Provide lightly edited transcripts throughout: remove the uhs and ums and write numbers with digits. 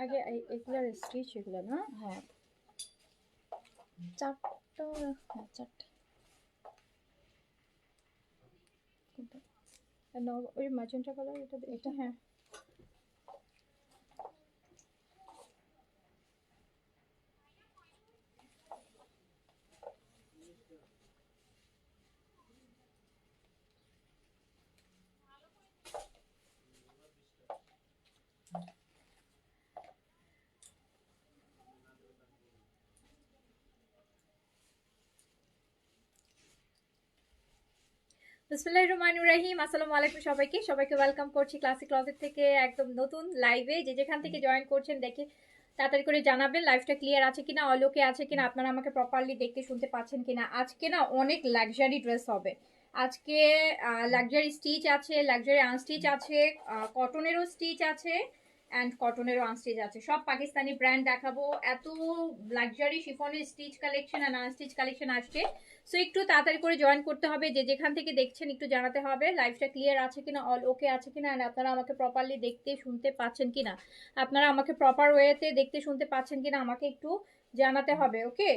আগে এগুলার স্টিচ এগুলো না? হ্যাঁ, চারটা। হ্যাঁ, চারটা। ওই ম্যাজেন্টা কালার, এটা হ্যাঁ। বিসমিল্লাহির রহমানির রহিম। আসসালামু আলাইকুম সবাইকে ওয়েলকাম করছি ক্লাসিক ক্লজেট থেকে একদম নতুন লাইভে। যে যেখান থেকে জয়েন করছেন দেখে তাড়াতাড়ি করে জানাবেন লাইভটা ক্লিয়ার আছে কিনা, অলোকে আছে কিনা, আপনারা আমাকে প্রপারলি দেখতে শুনতে পাচ্ছেন কিনা। আজকে না অনেক লাক্সারি ড্রেস হবে। আজকে লাক্সারি স্টিচ আছে, লাক্সারি আনস্টিচ আছে, কটনেরও স্টিচ আছে অ্যান্ড কটনেরও আনস্টিচ আছে। সব পাকিস্তানি ব্র্যান্ড দেখাবো। এত লাক্সারি শিফনের স্টিচ কালেকশন আর আনস্টিচ কালেকশন আসছে। সো একটু তাড়াতাড়ি করে জয়েন করতে হবে। যে যেখান থেকে দেখছেন একটু জানাতে হবে লাইভটা ক্লিয়ার আছে কিনা, অল ওকে আছে কিনা, আর আপনারা আমাকে প্রপারলি দেখতে শুনতে পাচ্ছেন কিনা, আপনারা আমাকে প্রপার ওয়েতে দেখতে শুনতে পাচ্ছেন কিনা আমাকে একটু জানাতে হবে। ওকে,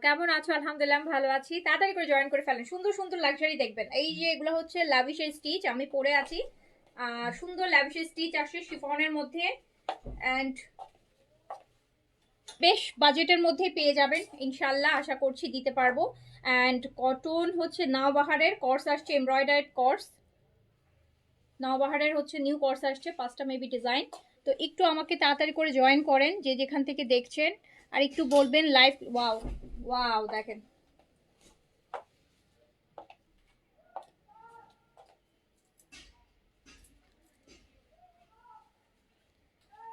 কেমন আছো? আলহামদুলিল্লাহ ভালো আছি। তাড়াতাড়ি করে জয়েন করে ফেলেন। সুন্দর সুন্দর লাক্সারি দেখবেন। এই যে এগুলো হচ্ছে লাভিশের স্টিচ, আমি পরে আছি। সুন্দর লাভিশের স্টিচ আসে শিফনের মধ্যে অ্যান্ড বেশ বাজেটের মধ্যে পেয়ে যাবেন ইনশাল্লাহ, আশা করছি দিতে পারবো। অ্যান্ড কটন হচ্ছে নওবাহারের কর্স আসছে, এমব্রয়ডারিড কর্স। নওবাহারের হচ্ছে নিউ কর্স আসছে, 5টা মেবি ডিজাইন। তো একটু আমাকে তাড়াতাড়ি করে জয়েন করেন যে যেখান থেকে দেখছেন, আর একটু বলবেন লাইভ। ওয়াও ওয়াও, দেখেন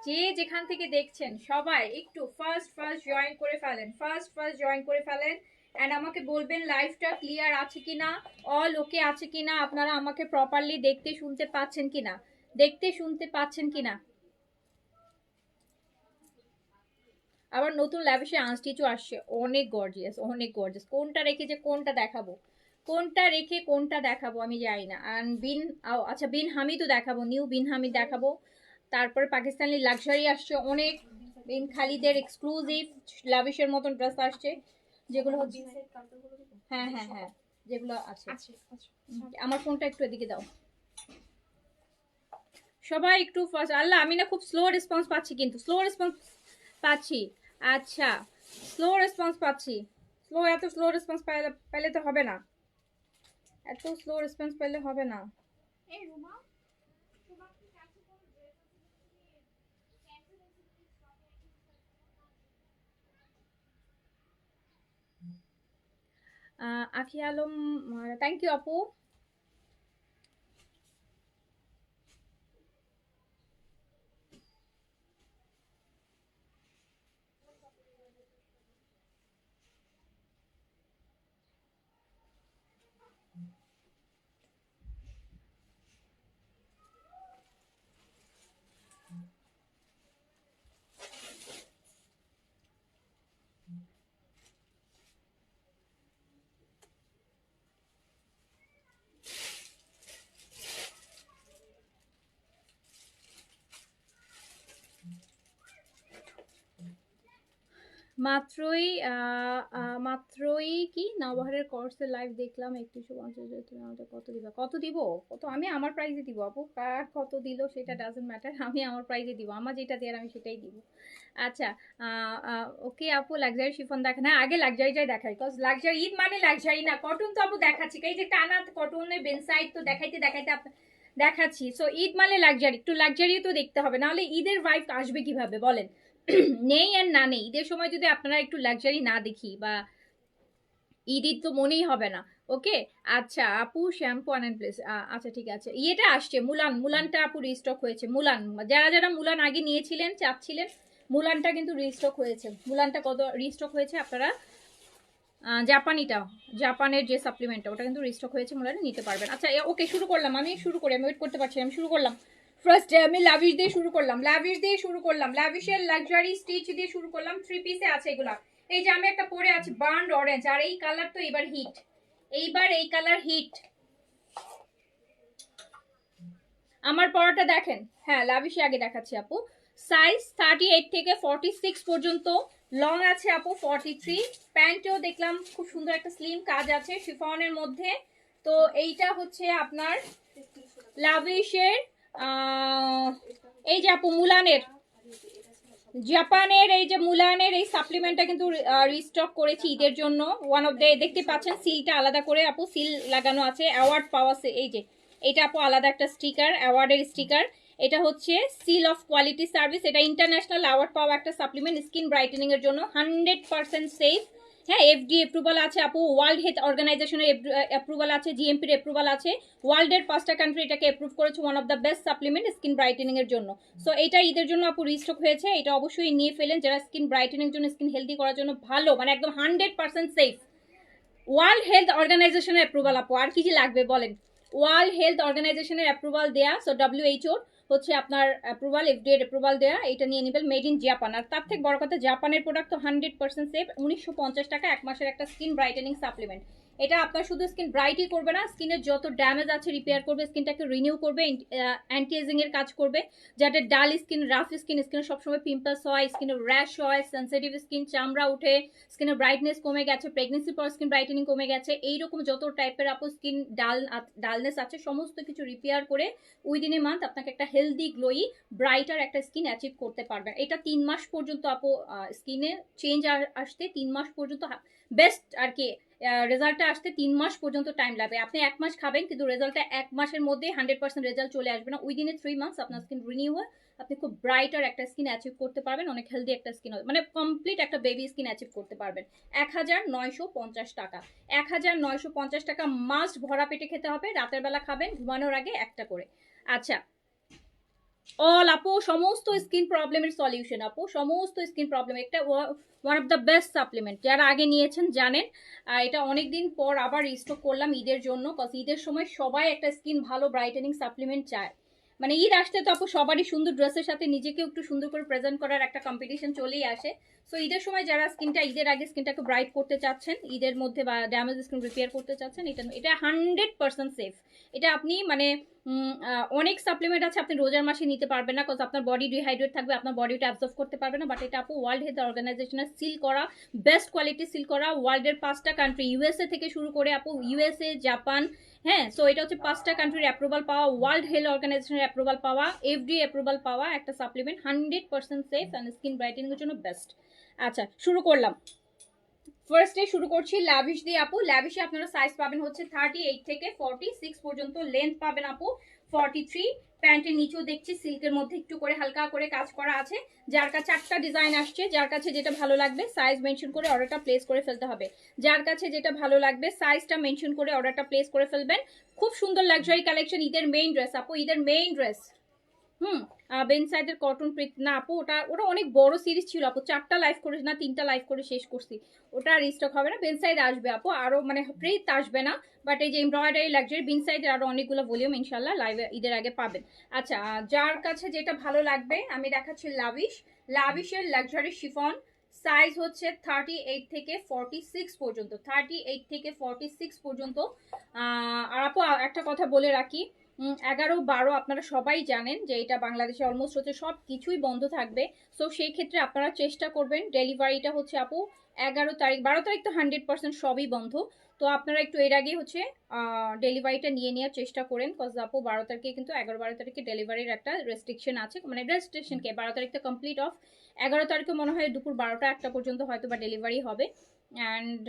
যে যেখান থেকে দেখছেন সবাই একটু ফার্স্ট জয়েন করে ফেলেন, ফার্স্ট জয়েন করে ফেলেন। অ্যান্ড আমাকে বলবেন লাইভটা ক্লিয়ার আছে কিনা, অল ওকে আছে কিনা, আপনারা আমাকে প্রপারলি দেখতে শুনতে পাচ্ছেন কিনা, দেখতে শুনতে পাচ্ছেন কিনা। আবার নতুন ল্যাভিশে আনস্টিচও আসছে, অনেক গর্জিয়াস, অনেক গর্জিয়াস। কোনটা রেখে যে কোনটা দেখাবো, কোনটা রেখে কোনটা দেখাবো আমি জানি না। অ্যান্ড আচ্ছা বিন হামিদও দেখাবো, নিউ বিন হামিদ দেখাবো। তারপরে পাকিস্তানি লাক্সারি আসছে অনেক, বিন খালিদের এক্সক্লুসিভ লাভিশের মতন ড্রেস আসছে যেগুলো হচ্ছে। হ্যাঁ হ্যাঁ হ্যাঁ, যেগুলো আছে। আমার ফোনটা একটু এদিকে দাও। সবাই একটু ফার্স্ট। আল্লাহ, আমি না খুব স্লো রেসপন্স পাচ্ছি, কিন্তু স্লো রেসপন্স পাচ্ছি। আচ্ছা, স্লো রেসপন্স পাচ্ছি। এত স্লো রেসপন্স পেলে তো হবে না, এত স্লো রেসপন্স পেলে হবে না। আখি আলম, থ্যাংক ইউ আপু। মাত্রই কি নওবাহারের কোর্সের লাইভ দেখলাম, 3150। তুমি আমাদের কত দিবা? কত দিব? কত? আমি আমার প্রাইজে দিব আপু, কার কত দিল সেটা ডাজন্ট ম্যাটার, আমি আমার প্রাইজে দিব, আমার যেটা দেওয়ার আমি সেটাই দিব। আচ্ছা, ওকে আপু, লাক্সারি শিফন দেখেন। হ্যাঁ, আগে লাক্সারিটাই দেখাই, বিকজ লাক্সারি ঈদ মানে লাক্সারি না। কটন তো আপু দেখাচ্ছি, এই যে টানা কটনের বেনসাইড তো দেখাইতে দেখাইতে দেখাচ্ছি। সো ঈদ মানে লাক্সারি, একটু লাক্সারিও তো দেখতে হবে, নাহলে ঈদের ভাইব আসবে কিভাবে বলেন? নেই আর না নেই, ঈদের সময় যদি আপনারা একটু লাক্সারি না দেখি, বা ঈদ তো মনেই হবে না। ওকে। আচ্ছা আপু শ্যাম্পু আনেন প্লিজ। আচ্ছা ঠিক আছে, ইয়েটা আসছে মুলানটা আপু রিস্টক হয়েছে। মুলান, যারা যারা মুলান আগে নিয়েছিলেন চাচ্ছিলেন, মুলানটা কিন্তু রিস্টক হয়েছে। মুলানটা কত রিস্টক হয়েছে আপনারা জাপানিটা, জাপানের যে সাপ্লিমেন্টটা ওটা কিন্তু রিস্টক হয়েছে, মুলানে নিতে পারবেন। আচ্ছা ওকে শুরু করলাম, আমি শুরু করি, আমি ওয়েট করতে পারছি, আমি শুরু করলাম। ফার্স্ট আমি লাভিশ দিয়ে শুরু করলাম, লাভিশের লাক্সারি স্টিচ দিয়ে শুরু করলাম। 3 পিসে আছে এগুলা। এই যে আমি একটা পরে আছি বার্ন অরেঞ্জ, আর এই কালার তো এবার হিট, এইবার এই কালার হিট। আমার পরাটা দেখেন, হ্যাঁ লাভিশে আগে দেখাচ্ছি আপু। সাইজ 38 থেকে 46 পর্যন্ত, লং আছে আপু 43। প্যান্টেও দেখলাম খুব সুন্দর একটা স্লিম কাজ আছে শিফনের মধ্যে। তো এইটা হচ্ছে আপনার লাভিশের এই যে আপু মুলানের, জাপানের এই যে মুলানের এই সাপ্লিমেন্টটা কিন্তু রিস্টক করেছি ঈদের জন্য। ওয়ান অফ দ্য, দেখতে পাচ্ছেন সিলটা আলাদা করে আপু সিল লাগানো আছে, অ্যাওয়ার্ড পাওয়া, এই যে এটা আপু আলাদা একটা স্টিকার, অ্যাওয়ার্ডের স্টিকার। এটা হচ্ছে সিল অফ কোয়ালিটি সার্ভিস, এটা ইন্টারন্যাশনাল অ্যাওয়ার্ড পাওয়া একটা সাপ্লিমেন্ট স্কিন ব্রাইটেনিং এর জন্য, 100% সেফ। হ্যাঁ এফডি অ্যাপ্রুভাল আছে আপু, ওয়ার্ল্ড হেলথ অর্গানাইজেশনের অ্যাপ্রুভাল আছে, জিএমপির অ্যাপ্রুভাল আছে, ওয়ার্ল্ডের 5টা কান্ট্রি এটাকে অ্যাপ্রুভ করেছে one of the best supplement skin brightening এর জন্য। সো এটা ঈদের জন্য আপু রিস্টক হয়েছে, এটা অবশ্যই নিয়ে ফেলেন যারা স্কিন ব্রাইটেনিং এর জন্য, স্কিন হেলদি করার জন্য ভালো, মানে একদম 100% সেফ। ওয়ার্ল্ড হেলথ অর্গানাইজেশনের অ্যাপ্রুভাল আপু, আর কি কি লাগবে বলেন। ওয়ার্ল্ড হেলথ অর্গানাইজেশনের অ্যাপ্রুভাল দেয়া, সো WHO হচ্ছে আপনার অ্যাপ্রুভাল, FDA এর অ্যাপ্রুভাল দেয়া, এটা নিয়ে নেবেন, মেড ইন জাপান। আর তার থেকে বড় কথা জাপানের প্রোডাক্ট তো 100% সেফ। 1950 টাকা 1 মাসের একটা স্কিন ব্রাইটেনিং সাপ্লিমেন্ট। এটা আপনার শুধু স্কিন ব্রাইটই করবে না, স্কিনের যত ড্যামেজ আছে রিপেয়ার করবে, স্কিনটাকে রিনিউ করবে, অ্যান্টি এজিং এর কাজ করবে। যাদের ডাল স্কিন, রাফ স্কিন, স্কিনে সবসময় পিম্পলস হয়, স্কিনে র্যাশ হয়, সেন্সিটিভ স্কিন, চামড়া উঠে, স্কিনের ব্রাইটনেস কমে গেছে, প্রেগনেন্সির পর স্কিন ব্রাইটেনিং কমে গেছে, এইরকম যত টাইপের আপু স্কিন ডালনেস আছে সমস্ত কিছু রিপেয়ার করে উইদিন এ মান্থ আপনাকে একটা হেলদি গ্লোই ব্রাইটার একটা স্কিন অ্যাচিভ করতে পারবেন। এটা 3 মাস পর্যন্ত আপু স্কিনে চেঞ্জ আসতে 3 মাস পর্যন্ত বেস্ট আর কি, রেজাল্টটা আসতে 3 মাস পর্যন্ত টাইম লাগবে। আপনি 1 মাস খাবেন কিন্তু রেজাল্টটা 1 মাসের মধ্যে 100% রেজাল্ট চলে আসবে না, উইদিন এ 3 মান্থস আপনার স্কিন রিনিউ হয়, আপনি খুব ব্রাইটার একটা স্কিন অ্যাচিভ করতে পারবেন, অনেক হেলদি একটা স্কিন, মানে কমপ্লিট একটা বেবি স্কিন অ্যাচিভ করতে পারবেন। 1950 টাকা, 1950 টাকা মাস্ট ভরা পেটে খেতে হবে, রাতের বেলা খাবেন ঘুমানোর আগে একটা করে। আচ্ছা অল আপু সমস্ত স্কিন প্রবলেমের সলিউশন আপু, সমস্ত স্কিন প্রবলেম, একটা one of the best supplement, যারা আগে নিয়েছেন জানেন। আর এটা অনেকদিন পর আবার রিস্টক করলাম ঈদের জন্য, কজ ঈদের সময় সবাই একটা স্কিন ভালো ব্রাইটেনিং সাপ্লিমেন্ট চায়। মানে ঈদ আসতে তো আপু সবারই সুন্দর ড্রেসের সাথে নিজেকে একটু সুন্দর করে প্রেজেন্ট করার একটা কম্পিটিশন চলেই আসে। সো ঈদের সময় যারা স্কিনটা ঈদের আগে স্কিনটাকে ব্রাইট করতে চাচ্ছেন, ঈদের মধ্যে বা ড্যামেজ স্কিন রিপেয়ার করতে চাচ্ছেন, এটা 100% সেফ। এটা আপনি মানে অনেক সাপ্লিমেন্ট আছে আপনি রোজার মাসে নিতে পারবেন না, কজ আপনার বডি ডিহাইড্রেট থাকবে, আপনার বডিটা অ্যাবজর্ব করতে পারবে না। বাট এটা আপু ওয়ার্ল্ড হেলথ অর্গানাইজেশনের সিল করা, বেস্ট কোয়ালিটি সিল করা, ওয়ার্ল্ডের 5টা কান্ট্রি, ইউএসএ থেকে শুরু করে আপু, ইউএসএ, জাপান, হ্যাঁ। সো এটা হচ্ছে 5টা কান্ট্রির অ্যাপ্রুভাল পাওয়া, ওয়ার্ল্ড হেলথ অর্গানাইজেশনের অ্যাপ্রুভাল পাওয়া, এফডিএ অ্যাপ্রুভাল পাওয়া একটা supplement, 100% safe and skin brightening এর জন্য বেস্ট। আচ্ছা শুরু করলাম, ফার্স্টে শুরু করছি লাভিশ দিয়ে আপু। লাভিশে আপনারা সাইজ পাবেন হচ্ছে 38 থেকে 46 পর্যন্ত, লেন্থ পাবেন আপু 43। প্যান্টের নিচেও দেখছি সিল্কের মধ্যে একটু করে হালকা করে কাজ করা আছে। যার কাছে 4টা ডিজাইন আসছে, যার কাছে যেটা ভালো লাগবে সাইজ মেনশন করে অর্ডারটা প্লেস করে ফেলতে হবে। যার কাছে যেটা ভালো লাগবে সাইজটা মেনশন করে অর্ডারটা প্লেস করে ফেলবেন। খুব সুন্দর লাক্সারি কালেকশন, ঈদের মেইন ড্রেস আপু, ঈদের মেইন ড্রেস। বেন সাইডের কটন প্রিন্ট না আপু, ওটা ওটা অনেক বড় সিরিজ ছিল আপু, 4টা লাইভ করে না 3টা লাইভ করে শেষ করছি, ওটা রিস্টক হবে না। বেন সাইড আসবে আপু আরো, মানে প্রিন্ট আসবে না, বাট এই যে এমব্রয়ডারি লাক্সারি বেন সাইডের আরো অনেকগুলো ভলিউম ইনশাল্লাহ লাইভে ঈদের আগে পাবেন। আচ্ছা যার কাছে যেটা ভালো লাগবে আমি দেখাচ্ছি লাভিশের লাক্সারি শিফন, সাইজ হচ্ছে 38 থেকে 46 পর্যন্ত, 38 থেকে 46 পর্যন্ত। আর আপু একটা কথা বলে রাখি, 11-12 আপনারা সবাই জানেন যে এটা বাংলাদেশে অলমোস্ট হচ্ছে সব কিছুই বন্ধ থাকবে। সো সেই ক্ষেত্রে আপনারা চেষ্টা করবেন, ডেলিভারিটা হচ্ছে আপু 11 তারিখ, 12 তারিখ তো 100% সবই বন্ধ। তো আপনারা একটু এর আগে হচ্ছে ডেলিভারিটা নিয়ে নেওয়ার চেষ্টা করেন, কজ আপু 12 তারিখে কিন্তু 11-12 তারিখে ডেলিভারির একটা রেস্ট্রিকশন আছে, মানে রেস্ট্রিকশনকে 12 তারিখ তো কমপ্লিট অফ, 11 তারিখে মনে হয় দুপুর 12টা-1টা পর্যন্ত হয়তো বা ডেলিভারি হবে। অ্যান্ড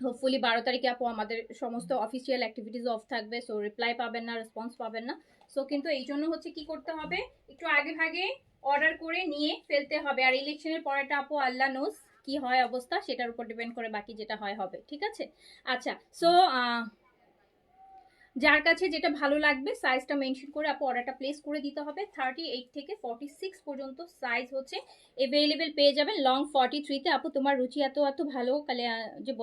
হোপফুলি 12 তারিখে আপু আমাদের সমস্ত অফিসিয়াল অ্যাক্টিভিটিস অফ থাকবে, সো রিপ্লাই পাবেন না, রেসপন্স পাবেন না। সো কিন্তু এই জন্য হচ্ছে কি করতে হবে, একটু আগে ভাগে অর্ডার করে নিয়ে ফেলতে হবে। আর ইলেকশনের পরেটা আপু আল্লাহ নোস কি হয় অবস্থা সেটার উপর ডিপেন্ড করে বাকি যেটা হয় হবে, ঠিক আছে? আচ্ছা, সো যার কাছে যেটা ভালো লাগবে সাইজটা মেনশন করে আপু অর্ডারটা প্লেস করে দিতে হবে। 38 থেকে 46 পর্যন্ত সাইজ হচ্ছে অ্যাভেলেবেল পেয়ে যাবেন। লং 43তে। আপু তোমার রুচি এত এত ভালো যে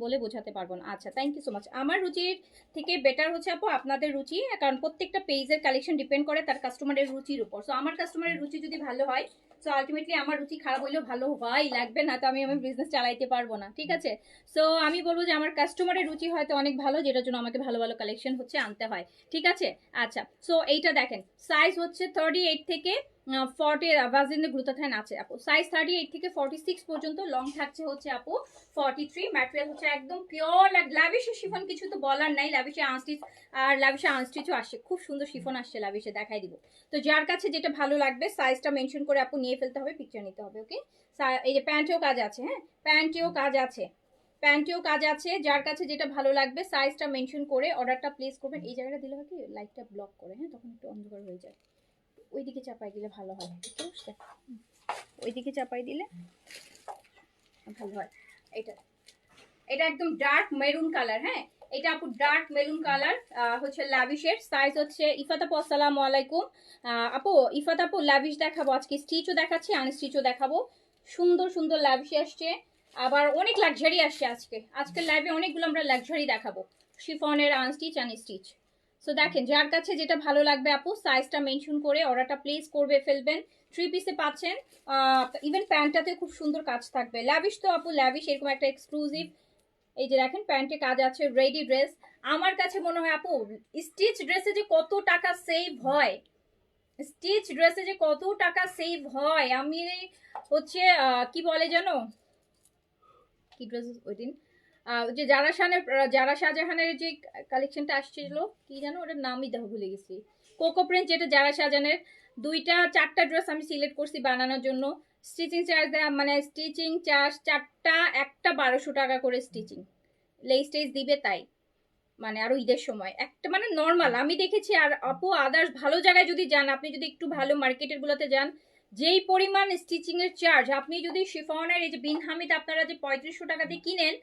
বলে বোঝাতে পারবো না। আচ্ছা, থ্যাংক ইউ সো মাচ। আমার রুচির থেকে বেটার হচ্ছে আপু আপনাদের রুচি, কারণ প্রত্যেকটা পেজের কালেকশন ডিপেন্ড করে তার কাস্টমারের রুচির উপর। সো আমার কাস্টমারের রুচি যদি ভালো হয়, সো আলটিমেটলি আমার রুচি খারাপ হইলেও ভালো হয় লাগবে না, তো আমি আমার বিজনেস চালাইতে পারবো না, ঠিক আছে? সো আমি বলবো যে আমার কাস্টমারের রুচি হয়তো অনেক ভালো, যেটার জন্য আমাকে ভালো ভালো কালেকশন হচ্ছে আনতে হয়, ঠিক আছে? আচ্ছা, সো এইটা দেখেন সাইজ হচ্ছে 38 থেকে 40 ভাজিনে গ্লুটাথাইন আছে আপু। সাইজ 38 থেকে 46 পর্যন্ত। লং থাকছে হচ্ছে আপু 43। ম্যাটেরিয়াল হচ্ছে একদম পিওর ল্যাভিশে শিফন, কিছু তো বলার নাই। ল্যাভিশে আনস্টিচ আর ল্যাভিশে আনস্টিচও আসছে, খুব সুন্দর শিফন আসছে ল্যাভিশে, দেখাই দিব। তো যার কাছে যেটা ভালো লাগবে সাইজটা মেনশন করে আপু নিয়ে ফেলতে হবে, পিকচার নিতে হবে, ওকে? এই যে প্যান্টেও কাজ আছে, হ্যাঁ প্যান্টেও কাজ আছে, প্যান্টেও কাজ আছে। যার কাছে যেটা ভালো লাগবে সাইজটা মেনশন করে অর্ডারটা প্লেস করবেন। এই জায়গাটা দিলে হয় কি লাইটটা ব্লক করে, হ্যাঁ তখন একটু অন্ধকার হয়ে যায়, ওইদিকে চাপাই দিলে ভালো হয়, বুঝতে পারছো? ওইদিকে চাপাই দিলে ভালো হয়। এটা এটা একদম ডার্ক মেরুন কালার, হ্যাঁ এটা আপু ডার্ক মেরুন কালার হচ্ছে ল্যাভিশের। সাইজ হচ্ছে ইফাত আপু আসসালামু আলাইকুম। আপু ইফাত আপু ল্যাভিশ দেখাবো আজকে, স্টিচও দেখাচ্ছি আনস্টিচও দেখাবো। সুন্দর সুন্দর ল্যাভিশ আসছে, আবার অনেক লাক্সারি আসছে আজকের লাইভে অনেকগুলো আমরা লাক্সারি দেখাবো, শিফনের আনস্টিচ আনস্টিচ। সো দেখেন যার কাছে যেটা ভালো লাগবে আপু সাইজটা মেনশন করে অর্ডারটা প্লেস করবে ফেলবেন। 3 পিসে পাচ্ছেন, ইভেন প্যান্টটাতে খুব সুন্দর কাজ থাকবে। ল্যাভিশ তো আপু ল্যাভিশ এরকম একটা এক্সক্লুসিভ। এই যে দেখেন প্যান্টে কাজ আছে, রেডি ড্রেস। আমার কাছে মনে হয় আপু স্টিচ ড্রেসে যে কত টাকা সেভ হয়, স্টিচ ড্রেসে যে কত টাকা সেভ হয়। আমি হচ্ছে কি বলে জানো, কি ড্রেস ওই দিন যে যারা শাহজাহানের যে কালেকশনটা আসছিল কি জানো ওটার নামই দেখো ভুলে গেছি, কোকো প্রিন্ট, যেটা যারা শাহজাহানের 2টা 4টা ড্রেস আমি সিলেক্ট করছি বানানোর জন্য। স্টিচিং চার্জ মানে স্টিচিং চার্জ 4টা একটা 1200 টাকা করে স্টিচিং, লেস টেস দিবে তাই, মানে আরো ঈদের সময় একটা মানে নর্মাল আমি দেখেছি। আর আপু আদার্স ভালো জায়গায় যদি যান, আপনি যদি একটু ভালো মার্কেটের গুলোতে যান, যেই পরিমাণ স্টিচিং এর চার্জ, আপনি যদি শিফনের এই যে বিন হামিদ আপনারা যে 3500 টাকা দিয়ে কিনেন,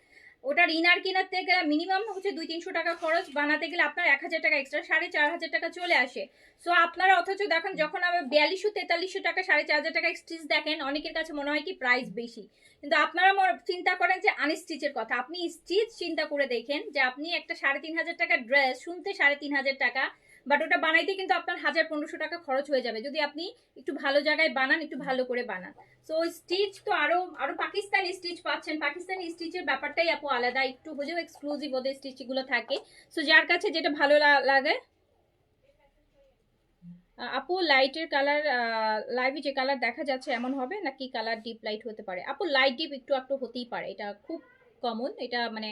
ওটার ইনার কেনার থেকে মিনিমাম হচ্ছে 200-300 টাকা খরচ, বানাতে গেলে আপনার 1000 টাকা এক্সট্রা, 4500 টাকা চলে আসে। সো আপনারা অথচ দেখেন যখন আবার 4200-4300 টাকা 4500 টাকা স্টিচ দেখেন, অনেকের কাছে মনে হয় কি প্রাইস বেশি, কিন্তু আপনারা চিন্তা করেন যে আনস্টিচের কথা, আপনি স্টিচ চিন্তা করে দেখেন যে আপনি একটা 3500 টাকা ড্রেস, শুনতে 3500 টাকা, বাট ওটা বানাইতে কিন্তু আপনার 1000-1500 টাকা খরচ হয়ে যাবে যদি আপনি একটু ভালো জায়গায় বানান, একটু ভালো করে বানান। সো স্টিচ তো আরো আরো পাকিস্তানি স্টিচ পাচ্ছেন, পাকিস্তানি স্টিচের ব্যাপারটাই আপু আলাদা, একটু হলেও এক্সক্লুসিভ ওদের স্টিচ গুলো থাকে। সো যার কাছে যেটা ভালো লাগে আপু লাইটের কালার, লাইভে যে কালার দেখা যাচ্ছে এমন হবে নাকি কালার ডিপ লাইট হতে পারে? আপু লাইট ডিপ একটু একটু হতেই পারে, এটা খুব কমন। এটা মানে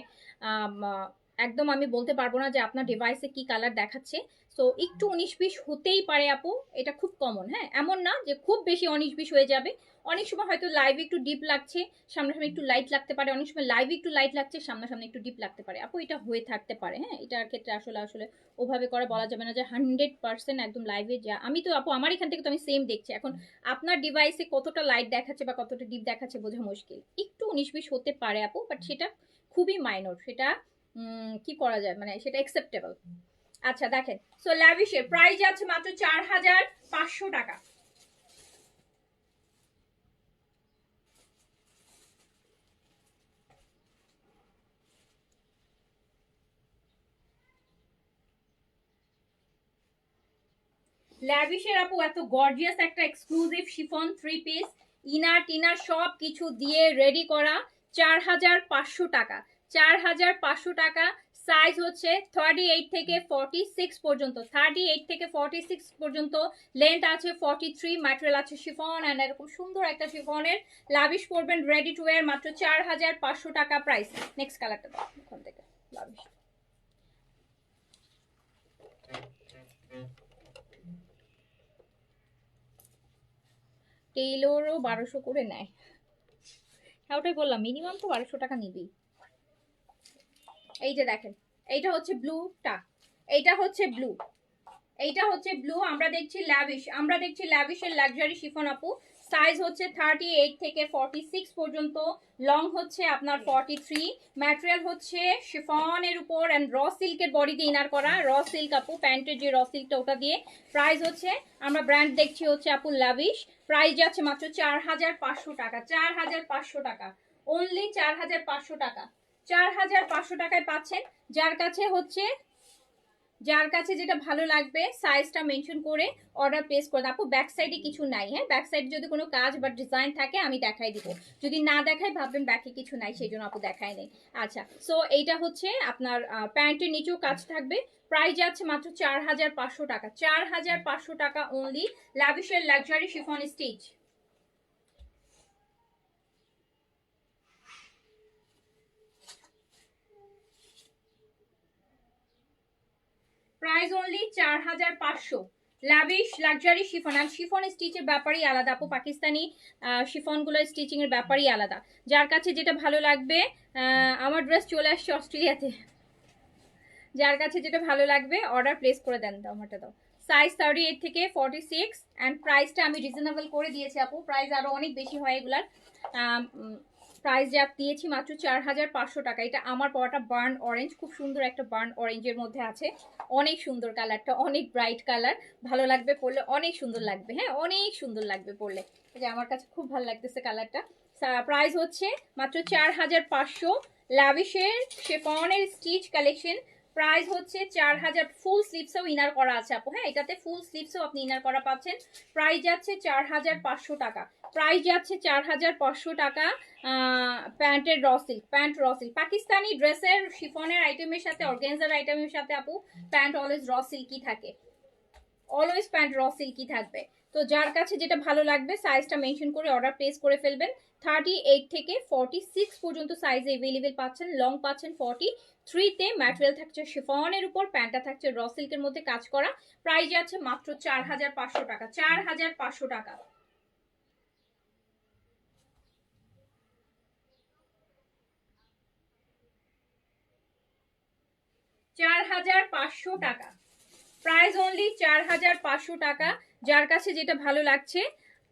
একদম আমি বলতে পারবো না যে আপনার ডিভাইসে কি কালার দেখাচ্ছে। সো একটু 19-20 হতেই পারে আপু, এটা খুব কমন, হ্যাঁ এমন না যে খুব বেশি 19-20 হয়ে যাবে। অনেক সময় হয়তো লাইভে একটু ডিপ লাগছে, সামনাসামনি একটু লাইট লাগতে পারে, অনেক সময় লাইভে একটু লাইট লাগছে, সামনাসামনি একটু ডিপ লাগতে পারে আপু, এটা হয়ে থাকতে পারে। হ্যাঁ এটার ক্ষেত্রে আসলে আসলে ওভাবে করে বলা যাবে না যে 100% একদম লাইভে যা। আমি তো আপু আমার এখান থেকে তো আমি সেম দেখছি, এখন আপনার ডিভাইসে কতটা লাইট দেখাচ্ছে বা কতটা ডিপ দেখাচ্ছে বোঝা মুশকিল। একটু 19-20 হতে পারে আপু, বাট সেটা খুবই মাইনর, সেটা কি করা যায়, মানে সেটা অ্যাকসেপ্টেবল। আচ্ছা দেখেন, সো ল্যাভিশের প্রাইস আছে মাত্র 4500 টাকা। ল্যাভিশের আপু এত গর্জিয়াস একটা এক্সক্লুসিভ শিফন 3 পিস, ইনার টিনার সব কিছু দিয়ে রেডি করা, 4500 টাকা, 4500 টাকা। সাইজ হচ্ছে 38 থেকে 46 পর্যন্ত, 38 থেকে 46 পর্যন্ত। লেন্থ আছে 43, ম্যাটেরিয়াল আছে শিফন, অ্যান্ড এরকম সুন্দর একটা শিফনের লাভিশ পরবেন রেডি টু ওয়্যার, মাত্র 4500 টাকা প্রাইস। নেক্সট কালারটা দাও ওখান থেকে লাভিশ। টেইলরও 1200 করে নেয়, হ্যাঁ ওটাই বললাম মিনিমাম তো 1200 টাকা নিবি। এই যে দেখেন এইটা হচ্ছে ব্লুটা, এইটা হচ্ছে ব্লু, এইটা হচ্ছে ব্লু। আমরা দেখছি ল্যাভিশ, আমরা দেখছি ল্যাভিশের লাক্সারি শিফন আপু। সাইজ হচ্ছে 38 থেকে 46 পর্যন্ত, লং হচ্ছে আপনার 43, ম্যাটেরিয়াল হচ্ছে শিফনের উপর অ্যান্ড র সিল্কের বডি দিয়ে ইনার করা, র সিল্ক আপু, প্যান্টের যে র সিল্কটা ওটা দিয়ে। প্রাইস হচ্ছে আমরা ব্র্যান্ড দেখছি হচ্ছে আপু লাভিশ, প্রাইস যাচ্ছে মাত্র 4500 টাকা, 4500 টাকা, অনলি 4500 টাকা, 4500 টাকায় পাচ্ছেন। যার কাছে যেটা ভালো লাগবে সাইজটা মেনশন করে অর্ডার প্লেস করে। আপু ব্যাক সাইডে কিছু নাই, হ্যাঁ ব্যাক সাইডে যদি কোনো কাজ বা ডিজাইন থাকে আমি দেখাই দিব, যদি না দেখাই ভাববেন ব্যাকে কিছু নাই সেই জন্য আপু দেখাই নেই। আচ্ছা, সো এইটা হচ্ছে আপনার প্যান্টের নিচেও কাজ থাকবে, প্রাইস যাচ্ছে মাত্র 4500 টাকা, 4500 টাকা অনলি, লাভিশের luxury chiffon stitch. Price only 4500, lavish luxury chiffon. আর শিফন স্টিচের ব্যাপারই আলাদা আপু, পাকিস্তানি শিফনগুলো স্টিচিং এর ব্যাপারই আলাদা। যার কাছে যেটা ভালো লাগবে, আমার ড্রেস চলে আসছে অস্ট্রেলিয়াতে, যার কাছে যেটা ভালো লাগবে অর্ডার প্লেস করে দেন। দাও আমারটা দাও। সাইজ 38 থেকে 46 অ্যান্ড প্রাইসটা আমি রিজনেবল করে দিয়েছি আপু, প্রাইস আরো অনেক বেশি হয় এগুলার। প্রাইস যা দিয়েছি মাত্র 4500 টাকা। এটা আমার পরাটা বার্ন অরেঞ্জ, খুব সুন্দর একটা বার্ন অরেঞ্জের মধ্যে আছে, অনেক সুন্দর কালারটা, অনেক ব্রাইট কালার, ভালো লাগবে পরলে, অনেক সুন্দর লাগবে, হ্যাঁ অনেক সুন্দর লাগবে পরলে, যে আমার কাছে খুব ভালো লাগতেছে কালারটা। প্রাইস হচ্ছে মাত্র 4500, লাভিশের শিফনের স্টিচ কালেকশন, প্রাইস হচ্ছে 4000। ফুল স্লিভসও ইনার করা আছে আপু, হ্যাঁ এটাতে ফুল স্লিভসও আপনি ইনার করা পাচ্ছেন। প্রাইস যাচ্ছে 4500 টাকা, প্রাইস যাচ্ছে 4500 টাকা। প্যান্টের raw silk, pant raw silk, Pakistani ড্রেসের শিফনের আইটেমের সাথে অর্গানজার আইটেমের সাথে আপু প্যান্ট অলওয়েজ র সিল্কই থাকে, অলওয়েজ প্যান্ট র সিল্কই থাকবে। তো যার কাছে যেটা ভালো লাগবে সাইজটা মেনশন করে অর্ডার প্লেস করে ফেলবেন। 38 থেকে 46 পর্যন্ত সাইজ এভেলেবেল পাচ্ছেন, লং পাচ্ছেন 43-তে, ম্যাটেরিয়াল থাকছে শিফনের উপর, প্যান্টটা থাকছে র সিল্কের মধ্যে কাজ করা। প্রাইস আছে মাত্র 4500 টাকা, 4500 টাকা, 4500 টাকা, প্রাইস অনলি 4500 টাকা। যার কাছে যেটা ভালো লাগছে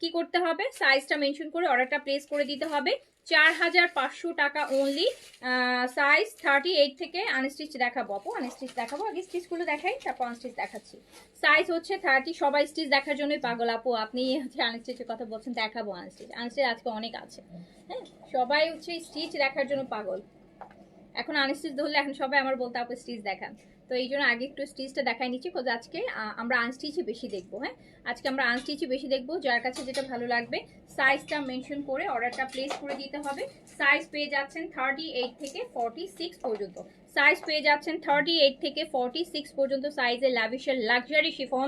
কি করতে হবে, সাইজটা মেনশন করে অর্ডারটা প্লেস করে দিতে হবে। 4500 টাকা অনলি, সাইজ 38 থেকে। আনস্টিচ দেখাবো আপু, আনস্টিচ দেখাবো, আগে স্টিচগুলো দেখাই তারপর আনস্টিচ দেখাচ্ছি। সাইজ হচ্ছে 30, সবাই স্টিচ দেখার জন্যই পাগল আপু, আপনি হচ্ছে আনস্টিচের কথা বলছেন, দেখাবো আনস্টিচ, আনস্টিচ আজকে অনেক আছে, হ্যাঁ সবাই হচ্ছে স্টিচ দেখার জন্য পাগল। এখন আনস্টিচ ধরলে এখন সবাই আমার বলতে আপু স্টিচ দেখান, তো এই জন্য আগে একটু স্টিচটা দেখাই নিচ্ছি, বিকজ আজকে আমরা আনস্টিচই বেশি দেখবো, হ্যাঁ আজকে আমরা আনস্টিচই বেশি দেখবো। যার কাছে যেটা ভালো লাগবে সাইজটা মেনশন করে অর্ডারটা প্লেস করে দিতে হবে। সাইজ পেয়ে যাচ্ছেন 38 থেকে 46 পর্যন্ত, সাইজ পেয়ে যাচ্ছেন 38 থেকে 46 পর্যন্ত সাইজে লাভিশের লাক্সারি শিফন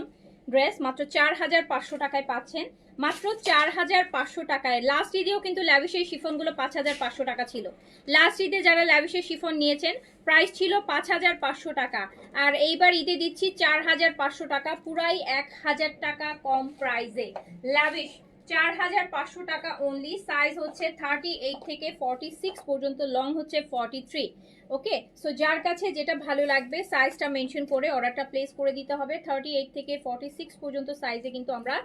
ড্রেস মাত্র 4500 টাকায় পাচ্ছেন, মাত্র 4500 টাকায়। লাস্ট ঈদেও কিন্তু ল্যাভিশের শিফনগুলো 5500 টাকা ছিল, লাস্ট ঈদে যারা ল্যাভিশের শিফন নিয়েছেন প্রাইস ছিল 5500 টাকা, আর এইবার ঈদে দিচ্ছি 4500 টাকা, পুরাই 1000 টাকা কম প্রাইসে। ল্যাভিশ 4500 টাকা অনলি, সাইজ হচ্ছে 38 থেকে 46 পর্যন্ত, লং হচ্ছে 43। ওকে, সো যার কাছে যেটা ভালো লাগবে সাইজটা মেনশন করে অর্ডারটা প্লেস করে দিতে হবে। 38 থেকে 46 পর্যন্ত সাইজে কিন্তু আমরা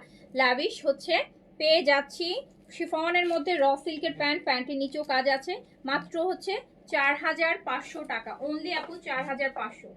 লাভিশ হচ্ছে পেয়ে যাচ্ছি। শিফনের মধ্যে র সিল্কের প্যান্ট, প্যান্টের নিচেও কাজ আছে, মাত্র হচ্ছে 4500 টাকা অনলি আপু, 4500।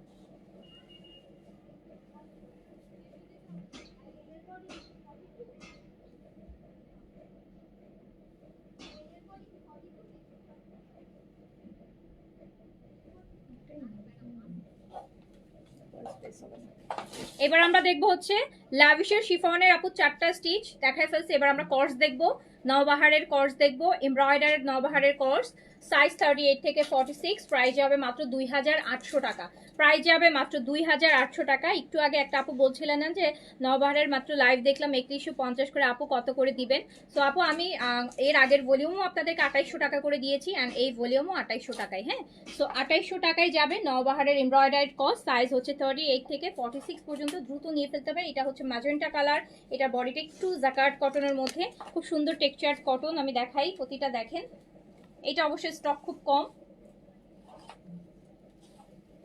এবার আমরা দেখবো হচ্ছে লাভিশের শিফনের আপু 4টা স্টিচ দেখাই ফেলছে। এবার আমরা কর্স দেখবো, নওবাহারের কর্স দেখবো, এমব্রয়ডারির নওবাহারের কর্স, সাইজ 38 থেকে 46, প্রাইস যাবে মাত্র 2800 টাকা, প্রাইস যাবে মাত্র 2800 টাকা। একটু আগে একটা আপু বলছিলেন না যে নওবাহারের মাত্র লাইভ দেখলাম 3150 করে, আপু কত করে দিবেন? সো আপু আমি এর আগের ভলিউমও আপনাদেরকে 2800 টাকা করে দিয়েছি অ্যান্ড এই ভলিউমও 2800 টাকায়, হ্যাঁ সো 2800 টাকায় যাবে নওবাহারের এমব্রয়ডারিড কস্ট। সাইজ হচ্ছে 38 থেকে 46 পর্যন্ত, দ্রুত নিয়ে ফেলতে হবে। এটা হচ্ছে ম্যাজেন্টা কালার, এটা বডিটা একটু জাকার্ড কটনের মধ্যে, খুব সুন্দর টেক্সচার কটন, আমি দেখাই প্রতিটা দেখেন। এটা অবশ্যই স্টক খুব কম,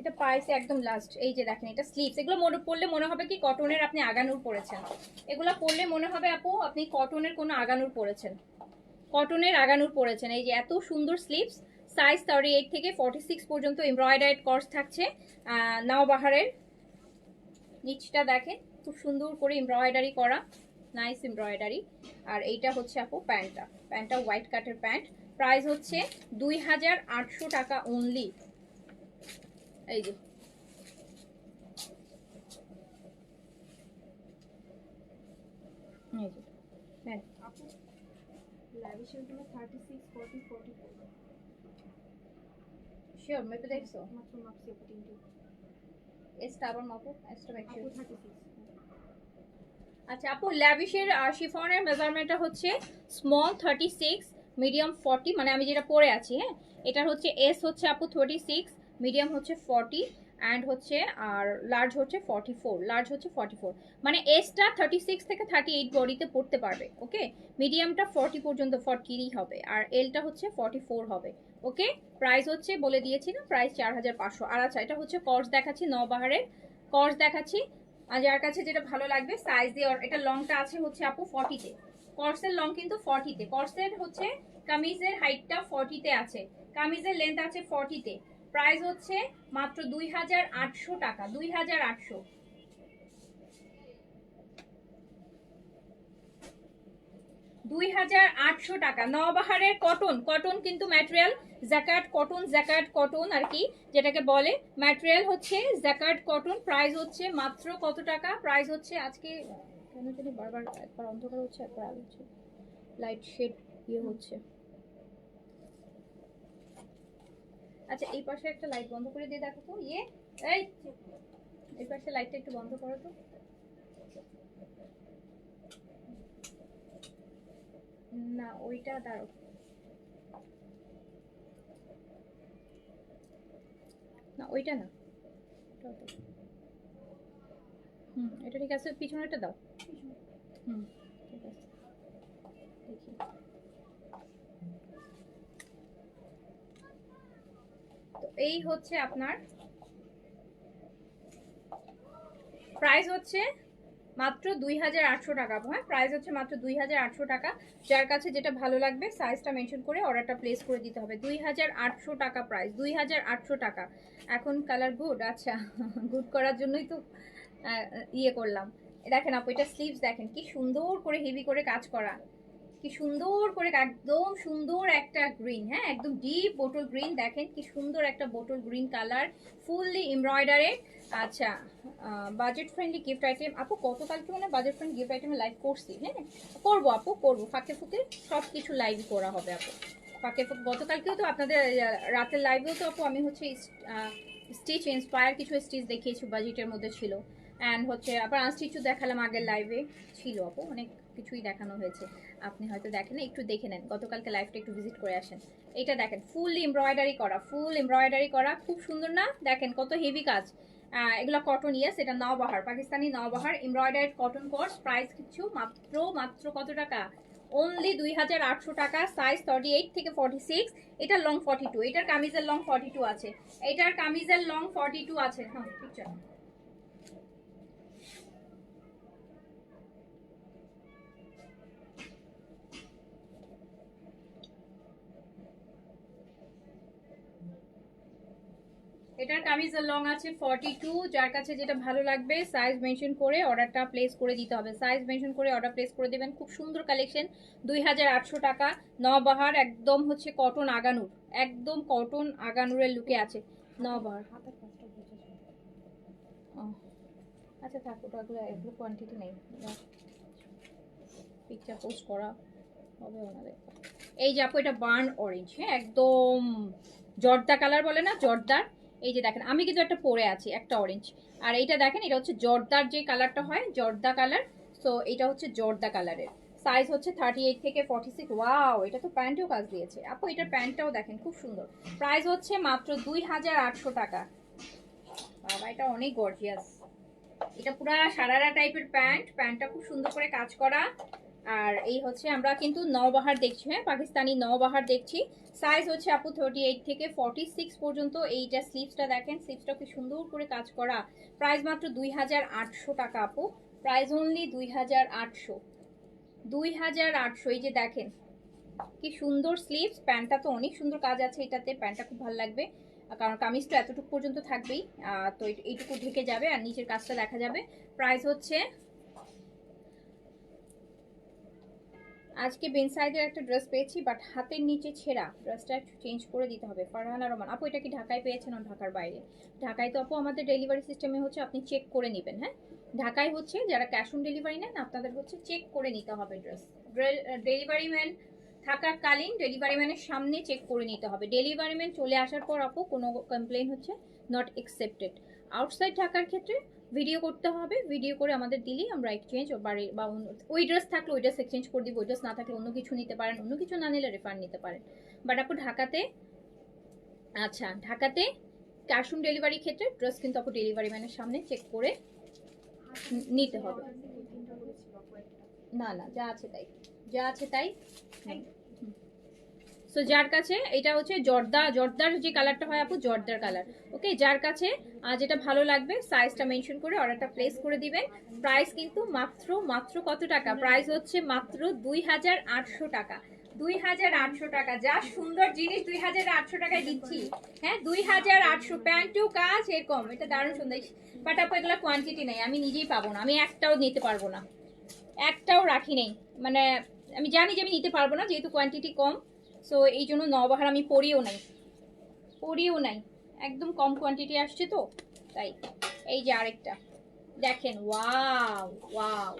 এটা পাইছে একদম লাস্ট। এই যে দেখেন এটা স্লিভস, এগুলো মনে পড়লে মনে হবে কি কটনের আপনি আগানুর পরেছেন। এগুলো পরলে মনে হবে আপু আপনি কটনের কোনো আগানুর পরেছেন, কটনের আগানুর পরেছেন। এই যে এত সুন্দর স্লিভস, সাইজ 38 থেকে 46 পর্যন্ত এমব্রয়ডারিড কর্স থাকছে। নাওবাহারের নিচটা দেখেন খুব সুন্দর করে এমব্রয়ডারি করা, নাইস এমব্রয়ডারি। আর এইটা হচ্ছে আপু প্যান্টটা হোয়াইট কাটের প্যান্ট। প্রাইস হচ্ছে 2800 টাকা অনলি। এই যে আপু ল্যাভিশের গুলো 36 40 44 শিওর মেপে দেখছো? মাত্র মাপছি আপু তিনটে। এসটা আবার মাপো, এসটা মেক আপু শিওর। 36। আচ্ছা আপু ল্যাভিশের শিফনের মেজারমেন্টটা হচ্ছে স্মল 36, মিডিয়াম 40, মানে আমি যেটা পরে আছি, হ্যাঁ এটার হচ্ছে এস হচ্ছে আপু 36, মিডিয়াম হচ্ছে 40 অ্যান্ড হচ্ছে আর লার্জ হচ্ছে 44, লার্জ হচ্ছে 44, মানে এসটা 36 থেকে 38 বডিতে পড়তে পারবে। ওকে, মিডিয়ামটা 40 পর্যন্ত 40 হবে আর এলটা হচ্ছে 44 হবে। ওকে, প্রাইস হচ্ছে বলে দিয়েছি না, প্রাইস 4500। আর আচ্ছা এটা হচ্ছে কর্স দেখাচ্ছি, নবাহারের কর্স দেখাচ্ছি। আর যার কাছে যেটা ভালো লাগবে সাইজ দিয়ে, এটা লংটা আছে হচ্ছে আপু 40-তে, কর্সের লং কিন্তু 40-তে, কর্সের হচ্ছে কামিজের হাইটটা 40-তে আছে, কামিজের লেন্থ আছে 40-তে। প্রাইস হচ্ছে মাত্র 2800 টাকা, 2800। 2800 টাকা। নওবাহারের কটন, কটন কিন্তু material jacquard cotton, jacquard cotton আর কি যেটাকে বলে, ম্যাটেরিয়াল হচ্ছে জ্যাকার্ড কটন। প্রাইস হচ্ছে মাত্র কত টাকা? প্রাইস হচ্ছে আজকে কেন জানি বারবার একবার অন্ধকার হচ্ছে একবার আলো হচ্ছে, লাইট শেড ইয়ে হচ্ছে। আচ্ছা এই পাশে একটা লাইট বন্ধ করে দিয়ে দেখো তো, ইয়ে এই পাশে লাইটটা একটু বন্ধ করো তো। না ওইটা দাঁড়ো, না ওইটা না, এটা ঠিক আছে, পিছনেরটা দাও। ঠিক আছে দেখি। তো এই হচ্ছে আপনার প্রাইস হচ্ছে মাত্র 2800 টাকা। হ্যাঁ প্রাইস হচ্ছে মাত্র 2800 টাকা। যার কাছে যেটা ভালো লাগবে সাইজটা মেনশন করে অর্ডারটা প্লেস করে দিতে হবে। 2800 টাকা প্রাইস, 2800 টাকা। এখন কালার গুড, আচ্ছা গুড করার জন্যই তো ইয়ে করলাম। দেখেন আপু এটা স্লিভস দেখেন কি সুন্দর করে হেভি করে কাজ করা, কি সুন্দর করে, একদম সুন্দর একটা গ্রিন, হ্যাঁ একদম ডিপ বোটল গ্রিন, দেখেন কি সুন্দর একটা bottle green colour, fully embroidery. আচ্ছা বাজেট ফ্রেন্ডলি গিফট আইটেম আপু, গতকালকে মানে বাজেট ফ্রেন্ড গিফট আইটেমে লাইভ করছি, হ্যাঁ করবো আপু করবো, ফাঁকে ফুঁকে সব কিছু লাইভ করা হবে আপু, ফাঁকে ফুঁকে। গতকালকেও তো আপনাদের রাতের লাইভেও তো আপু আমি হচ্ছে স্টিচ ইন্সপায়ার কিছু স্টিচ দেখিয়েছি, বাজেটের মধ্যে ছিল। অ্যান্ড হচ্ছে আবার আনস্টিচও দেখালাম, আগের লাইভে ছিল আপু, অনেক কিছুই দেখানো হয়েছে, আপনি হয়তো দেখেন, একটু দেখে নেন গতকালকে লাইভটা, একটু ভিজিট করে আসেন। এটা দেখেন ফুল এমব্রয়ডারি করা, ফুল এমব্রয়ডারি করা, খুব সুন্দর না? দেখেন কত হেভি কাজ। এগুলো কটন, ইয়েস এটা নওবাহার, পাকিস্তানি নওবাহার এমব্রয়ডারি কটন কোর্স। প্রাইস কিছু মাত্র মাত্র কত টাকা? অনলি 2800 টাকা। সাইজ 38 থেকে 46, এটা লং 42, এটার কামিজের লং 42 আছে, এটার কামিজের লং 42 আছে। হ্যাঁ ঠিক আছে। এটার কামিজের লং আছে 42, যার কাছে যেটা ভালো লাগবে সাইজ মেনশন করে অর্ডারটা প্লেস করে দিতে হবে, সাইজ মেনশন করে অর্ডার প্লেস করে দেবেন। খুব সুন্দর কালেকশন, 2800 টাকা। নওবাহার একদম হচ্ছে কটন আগানুর, একদম কটন আগানুরের লুকে আছে নওবাহার। হাতের কাজটা বুঝে যায়। আচ্ছা থাক, ওটাগুলো এগুলো কোয়ান্টিটি নেই, পিকচার পোস্ট করা হবে ওনাদের। এই যে আপু এটা বার্ন অরেঞ্জ, হ্যাঁ একদম জর্দা কালার বলে না, জর্দার। এই যে দেখেন আমি কিন্তু একটা পরে আছি একটা অরেঞ্জ, আর এইটা দেখেন এটা হচ্ছে জর্দার যে কালারটা হয়, জর্দা কালার। সো এটা হচ্ছে জর্দা কালারের, সাইজ হচ্ছে 38 থেকে 46। ওয়াও এটা তো প্যান্টেও কাজ দিয়েছে আপু, এটার প্যান্টটাও দেখেন খুব সুন্দর। প্রাইস হচ্ছে মাত্র 2800 টাকা। বাবা এটা অনেক গর্জিয়াস, এটা পুরা সারারা টাইপের প্যান্ট, প্যান্টটা খুব সুন্দর করে কাজ করা, আর এই হচ্ছে আমরা কিন্তু নওবাহার দেখছি, হ্যাঁ পাকিস্তানি নওবাহার দেখছি। সাইজ হচ্ছে আপু 38 থেকে 46 পর্যন্ত। এইটা স্লিভসটা দেখেন, স্লিভসটা কি সুন্দর করে কাজ করা। প্রাইস মাত্র 2800 টাকা আপু, প্রাইস অনলি 2800। 2800। এই যে দেখেন কি সুন্দর স্লিভস, প্যান্টটা তো অনেক সুন্দর কাজ আছে এটাতে, প্যান্টটা খুব ভালো লাগবে কারণ কামিজটা এতটুকু পর্যন্ত থাকবেই, তো এইটুকু ঢেকে যাবে আর নিচের কাজটা দেখা যাবে। প্রাইস হচ্ছে, আজকে বেন সাইজের একটা ড্রেস পেয়েছি বাট হাতের নিচে ছেঁড়া, ড্রেসটা একটু চেঞ্জ করে দিতে হবে। ফারহানা রহমান আপু, এটা কি ঢাকায় পেয়েছেন না ঢাকার বাইরে? ঢাকায় তো আপু আমাদের ডেলিভারি সিস্টেমে হচ্ছে আপনি চেক করে নেবেন, হ্যাঁ ঢাকায় হচ্ছে যারা ক্যাশ অন ডেলিভারি নেন আপনাদের হচ্ছে চেক করে নিতে হবে ড্রেস। ডেলিভারি ম্যান থাকাকালীন ডেলিভারি ম্যানের সামনে চেক করে নিতে হবে। ডেলিভারি ম্যান চলে আসার পর আপু কোনো কমপ্লেন হচ্ছে নট অ্যাকসেপ্টেড। আউটসাইড ঢাকার ক্ষেত্রে ভিডিও করতে হবে, ভিডিও করে আমাদের দিলেই আমরা এক্সচেঞ্জ বা ওই ড্রেস থাকলে ওই ড্রেস এক্সচেঞ্জ করে দিব, ওই ড্রেস না থাকলে অন্য কিছু নিতে পারেন, অন্য কিছু না নিলে রিফান্ড নিতে পারেন। বাট আপু ঢাকাতে, আচ্ছা ঢাকাতে ক্যাশ অন ডেলিভারি ক্ষেত্রে ড্রেস কিন্তু আপু ডেলিভারি ম্যানের সামনে চেক করে নিতে হবে। না না, যা আছে তাই, যা আছে তাই। সো যার কাছে এটা হচ্ছে জর্দার যে কালারটা হয় আপু, জর্দার কালার। ওকে, যার কাছে যেটা ভালো লাগবে সাইজটা মেনশন করে অর্ডারটা প্লেস করে দিবেন। প্রাইস কিন্তু মাত্র কত টাকা? প্রাইস হচ্ছে মাত্র 2800 টাকা। 2800 টাকা, যা সুন্দর জিনিস 2800 টাকায় দিচ্ছি। হ্যাঁ 2800, প্যান্টও কাজ এরকম, এটা দারুণ সুন্দর। বাট আপু এগুলো কোয়ান্টিটি নেই, আমি নিজেই পাবো না, আমি একটাও নিতে পারবো না, একটাও রাখি নেই, মানে আমি জানি যে আমি নিতে পারবো না যেহেতু কোয়ান্টিটি কম। সো এই জন্য নবাহার আমি পরিও নাই, একদম কম কোয়ান্টিটি আসছে তো তাই। এই যে আরেকটা দেখেন, ওয়াও ওয়াও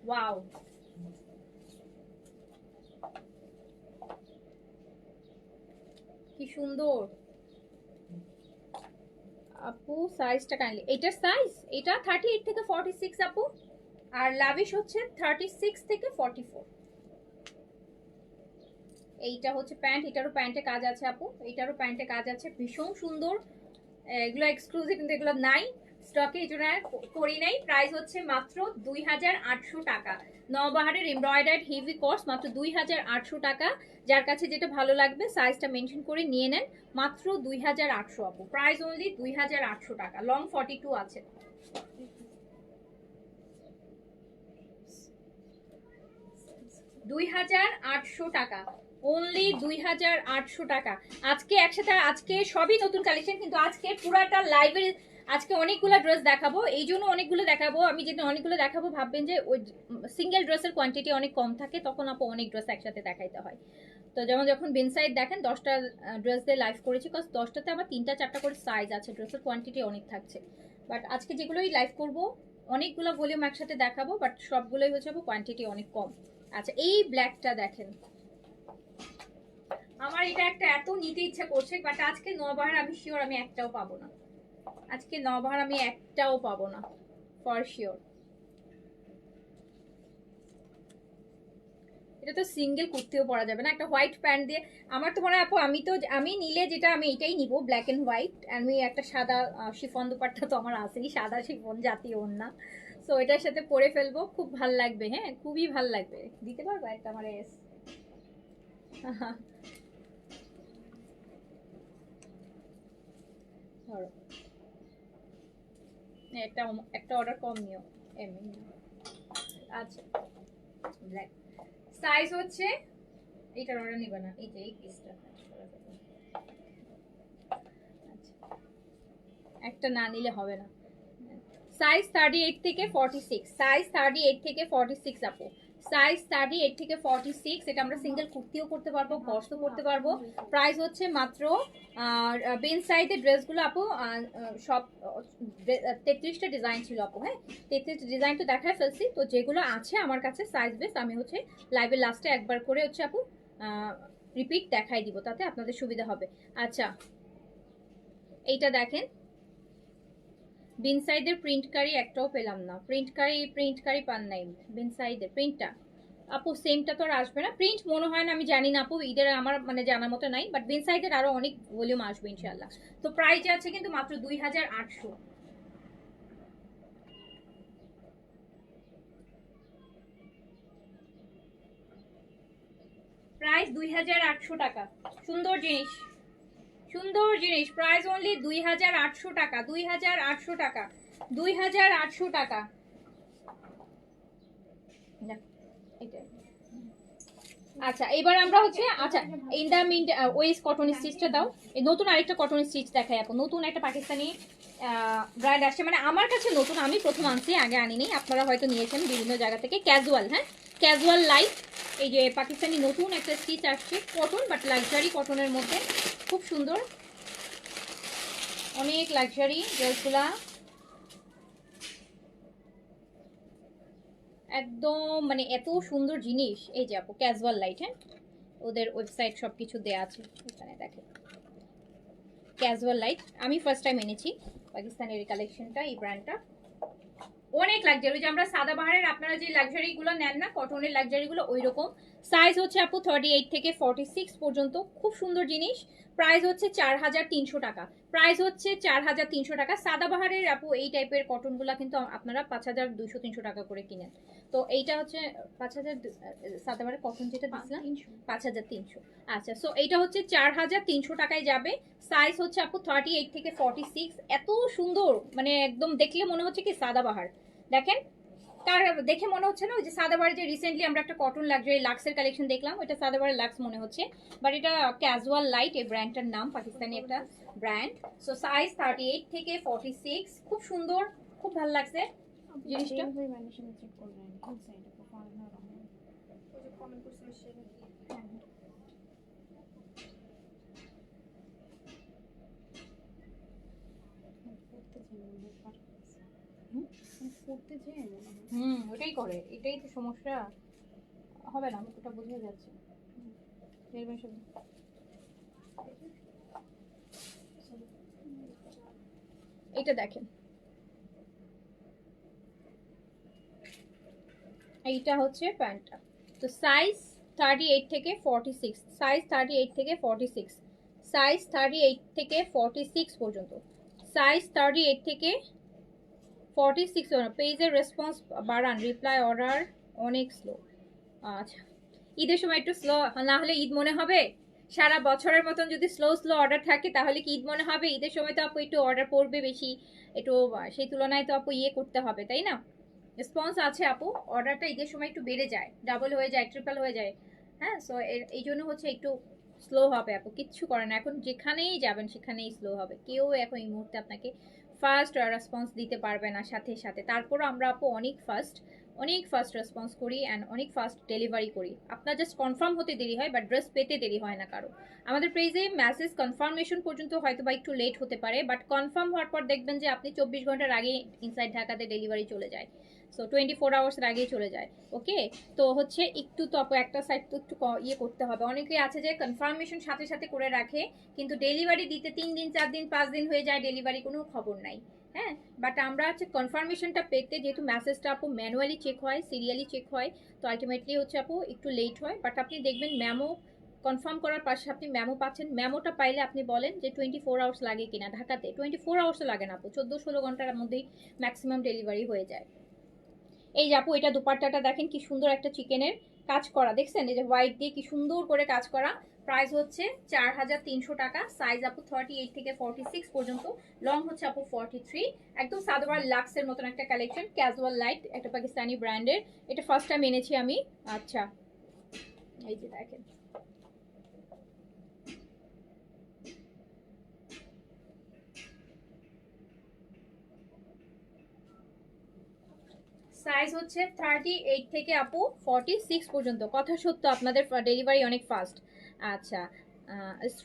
ওয়াও, কি সুন্দর আপু। সাইজটা কাইন্ডলি, এটার সাইজ এটা 38 থেকে 46 আপু, আর লাভিশ হচ্ছে 36 থেকে 44। এইটা হচ্ছে প্যান্ট, এটারও প্যান্টে কাজ আছে আপু, এটারও প্যান্টে কাজ আছে, ভীষণ সুন্দর। এগুলো এক্সক্লুসিভ, কিন্তু এগুলো নাই স্টকে, এই জন্য করি নাই। প্রাইস হচ্ছে মাত্র 2800 টাকা। নওবাহারের এমব্রয়ডার্ড হেভি কোর্স মাত্র 2800 টাকা। যার কাছে যেটা ভালো লাগবে সাইজটা মেনশন করে নিয়ে নেন, মাত্র 2800 আপু, প্রাইস অনলি 2800 টাকা। লং 42 আছে। 2800 টাকা, অনলি 2800 টাকা। আজকে একসাথে, আজকে সবই নতুন কালেকশন, কিন্তু আজকে পুরাটা লাইভের আজকে অনেকগুলো ড্রেস দেখাবো, এই জন্য অনেকগুলো দেখাবো। আমি যেটা অনেকগুলো দেখাবো ভাববেন যে ওই সিঙ্গেল ড্রেসের কোয়ান্টিটি অনেক কম থাকে, তখন আপু অনেক ড্রেস একসাথে দেখাইতে হয়। তো যেমন যখন বিনসাইড দেখেন 10টা ড্রেস দিয়ে লাইভ করেছি, কজ 10টাতে আমার 3টা 4টা করে সাইজ আছে, ড্রেসের কোয়ান্টিটি অনেক থাকছে। বাট আজকে যেগুলোই লাইভ করব অনেকগুলো ভলিউম একসাথে দেখাবো, বাট সবগুলোই হচ্ছে কোয়ান্টিটি অনেক কম। আচ্ছা এই ব্ল্যাকটা দেখেন, আমার এটা একটা এত নিতে ইচ্ছা করছে, বাট আজকে নবাহার আমি শিওর আমি একটাও পাবো না, আজকে নবাহার আমি একটাও পাবো না ফর শিওর। এটা তো সিঙ্গেল কুর্তিও পরা যাবে না, একটা হোয়াইট প্যান্ট দিয়ে। আমার তো মনে হয় আপু আমি নিলে যেটা আমি এটাই নিব, ব্ল্যাক এন্ড হোয়াইট। আমি একটা সাদা শিফন দুপাট্টা তো আমার আছেই, সাদা শিফন জাতীয় ওড়না, সো এটার সাথে পরে ফেলবো, খুব ভাল লাগবে। হ্যাঁ খুবই ভাল লাগবে, দিতে পারবো একটা আমার এস। ধরো একটা একটা অর্ডার কম নিও এমনি। আচ্ছা ব্ল্যাক সাইজ হচ্ছে, এইটার অর্ডার নিবে না, এই যে এই পিসটা একটা না নিলে হবে না। সাইজ 38 থেকে 46, সাইজ 38 থেকে 46 আপু, সাইজ 38 থেকে 46। এটা আমরা সিঙ্গেল কুর্তিও করতে পারবো, বস্ত্র করতে পারবো। প্রাইস হচ্ছে মাত্র, বেন সাইজের ড্রেসগুলো আপু সব 33টা ডিজাইন ছিল আপু। হ্যাঁ 33 ডিজাইন তো দেখায় ফেলছি, তো যেগুলো আছে আমার কাছে সাইজ বেস আমি হচ্ছে লাইভের লাস্টে একবার করে হচ্ছে আপু রিপিট দেখাই দিব, তাতে আপনাদের সুবিধা হবে। আচ্ছা এইটা দেখেন, বিনসাইডের প্রিন্টকারি একটাও পেলাম না, প্রিন্টকারি পান নাই বিনসাইডের প্রিন্টটা আপু, সেমটা তো আর আসবে না প্রিন্ট মনে হয় না, আমি জানি না আপু, ঈদের আমার মানে জানার মতো নাই, বাট বিনসাইডের আরো অনেক ভলিউম আসবে ইনশাআল্লাহ। তো প্রাইস আছে কিন্তু মাত্র 2800। 2800 টাকা। সুন্দর জিনিস, সুন্দর জিনিস, প্রাইস অনলি 2800 টাকা, 2800 টাকা, 2800 টাকা। আচ্ছা এবার আমরা হচ্ছে আচ্ছা in the mean OS cotton স্টিচটা দাও। এই নতুন আরেকটা কটন স্টিচ দেখাই আপু, নতুন একটা পাকিস্তানি ব্র্যান্ড আসছে, মানে আমার কাছে নতুন, আমি প্রথম আনছি, আগে আনিনি, আপনারা হয়তো নিয়েছেন বিভিন্ন জায়গা থেকে। ক্যাজুয়াল, হ্যাঁ ক্যাজুয়াল লাইট, এই যে পাকিস্তানি নতুন একটা স্টিচ আসছে, কটন বাট লাক্সারি কটনের মধ্যে, খুব সুন্দর, অনেক লাক্সারি ড্রেসগুলা, একদম মানে এত সুন্দর জিনিস। এই যে আপু ক্যাজুয়াল লাইট, হ্যাঁ ওদের ওয়েবসাইট সব কিছু দেওয়া আছে এখানে, দেখেন ক্যাজুয়াল লাইট, আমি ফার্স্ট টাইম এনেছি পাকিস্তানের এই কালেকশনটা, এই ব্র্যান্ডটা অনেক লাক্সারি। যে আমরা সাদাবাহারের আপনারা যে লাক্সারি গুলো নেন না, কটনের লাক্সারি গুলো ওই রকম। সাইজ হচ্ছে আপু 38 থেকে 46 পর্যন্ত, খুব সুন্দর জিনিস। প্রাইস হচ্ছে 4300 টাকা, প্রাইস হচ্ছে 4300 টাকা। সাদাবাহারের আপু এই টাইপের কটন গুলা কিন্তু আপনারা 5200-300 টাকা করে কিনেন। তো এইটা হচ্ছে 5000, সাদাবাহারের কটন যেটা দিচ্ছিলাম 5300। আচ্ছা, সো এইটা হচ্ছে 4300 টাকায় যাবে। সাইজ হচ্ছে আপু 38 থেকে 46, এত সুন্দর, মানে একদম দেখলে মনে হচ্ছে কি সাদাবাহার। দেখেন কার দেখে মনে হচ্ছে না ওই যে সাদাবাহার, যে রিসেন্টলি আমরা একটা কটন লাক্সারি লাক্সের কালেকশন দেখলাম, ওইটা সাদাবাহার লাক্স মনে হচ্ছে, বাট এটা ক্যাজুয়াল লাইট, এই ব্র্যান্ডটার নাম, পাকিস্তানি একটা ব্র্যান্ড। সো সাইজ 38 থেকে 46, খুব সুন্দর, খুব ভালো লাগছে জিনিসটা। চেক করবেন ইনসাইডে পারফরম্যান্স না রকম ওই যে কমেন্ট করছিল সেটা দিয়ে করতে চাই ওটাই করে, এটাই তো সমস্যা, হবে না, ওটা বোঝা যাচ্ছে। এটা দেখেন, এইটা হচ্ছে প্যান্টটা। তো সাইজ 38 থেকে 46, সাইজ 38 থেকে 46, সাইজ 38 থেকে 46 পর্যন্ত, সাইজ 38 থেকে 46। পেজের রেসপন্স বাড়ান, রিপ্লাই অর্ডার অনেক স্লো। আচ্ছা ঈদের সময় একটু স্লো না হলে ঈদ মনে হবে? সারা বছরের মতন যদি স্লো স্লো অর্ডার থাকে তাহলে কি ঈদ মনে হবে? ঈদের সময় তো আপু একটু অর্ডার পড়বে বেশি, একটু সেই তুলনায় তো আপু ইয়ে করতে হবে, তাই না? রেসপন্স আছে আপু, অর্ডারটা ঈদের সময় একটু বেড়ে যায়, ডাবল হয়ে যায়, ট্রিপল হয়ে যায়, হ্যাঁ। সো এই জন্য হচ্ছে একটু স্লো হবে আপু, কিচ্ছু করে না, এখন যেখানেই যাবেন সেখানেই স্লো হবে, কেউ এখন এই মুহূর্তে আপনাকে ফার্স্ট রেসপন্স দিতে পারবে না সাথে সাথে। তারপরও আমরা আপু অনেক ফাস্ট রেসপন্স করি অ্যান্ড অনেক ফাস্ট ডেলিভারি করি। আপনার জাস্ট কনফার্ম হতে দেরি হয়, বাট ড্রেস পেতে দেরি হয় না কারো। আমাদের পেজে মেসেজ কনফার্মেশন পর্যন্ত হয়তো বা একটু লেট হতে পারে, বাট কনফার্ম হওয়ার পর দেখবেন যে আপনি 24 ঘন্টার আগে ইনসাইড ঢাকাতে ডেলিভারি চলে যায়। সো 24 আওয়ার্সের আগেই চলে যায়। ওকে, তো হচ্ছে একটু তো আপু একটা সাইড তো একটু ইয়ে করতে হবে। অনেকেই আছে যে কনফার্মেশন সাথে সাথে করে রাখে, কিন্তু ডেলিভারি দিতে 3 দিন 4 দিন 5 দিন হয়ে যায়, ডেলিভারি কোনো খবর নাই, হ্যাঁ। বাট আমরা হচ্ছে কনফার্মেশনটা পেতে, যেহেতু মেসেজটা আপু ম্যানুয়ালি চেক হয়, সিরিয়ালি চেক হয়, তো আলটিমেটলি হচ্ছে আপু একটু লেট হয়। বাট আপনি দেখবেন ম্যামও কনফার্ম করার পাশে আপনি ম্যামও পাচ্ছেন। ম্যামোটা পাইলে আপনি বলেন যে 24 আওয়ার্স লাগে কিনা। ঢাকাতে 24 আওয়ার্সও লাগে না আপু, 14-16 ঘন্টার মধ্যেই ম্যাক্সিমাম ডেলিভারি হয়ে যায়। এই যে আপু এটা দুপাট্টাটা দেখেন কি সুন্দর একটা চিকেনের কাজ করা, দেখছেন এই যে হোয়াইট দিয়ে কি সুন্দর করে কাজ করা। প্রাইস হচ্ছে 4300 টাকা। সাইজ আপু 38 থেকে 46 পর্যন্ত, লং হচ্ছে আপু 43। একদম সাদাবার লাক্সের মতন একটা কালেকশন, ক্যাজুয়াল লাইট, একটা পাকিস্তানি ব্র্যান্ডের। এটা ফার্স্ট টাইম এনেছি আমি। আচ্ছা এই যে দেখেন, সাইজ হচ্ছে 38 থেকে আপু 46 পর্যন্ত। কথা সত্য, আপনাদের ডেলিভারি অনেক ফাস্ট। আচ্ছা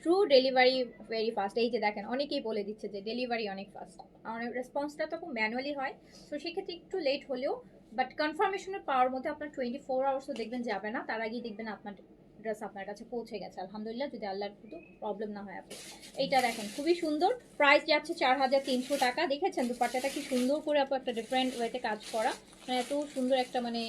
ট্রু, ডেলিভারি ভেরি ফাস্ট। এই যে দেখেন অনেকেই বলে দিচ্ছে যে ডেলিভারি অনেক ফাস্ট, আমার রেসপন্সটা তো খুব ম্যানুয়ালি হয়, তো সেক্ষেত্রে একটু লেট হলেও, বাট কনফার্মেশনের পাওয়ার মধ্যে আপনার 24 আওয়ার্সও দেখবেন যাবে না, তার আগেই দেখবেন আপনার ড্রেস আপনার কাছে পৌঁছে গেছে, আলহামদুলিল্লাহ, যদি আল্লাহর শুধু প্রবলেম না হয় আপু। এইটা দেখেন খুবই সুন্দর, প্রাইস যাচ্ছে 4300 টাকা। দেখেছেন দুপাট্টাটা কি সুন্দর করে আপু একটা ডিফারেন্ট ওয়েতে কাজ করা, মানে এত সুন্দর একটা মানে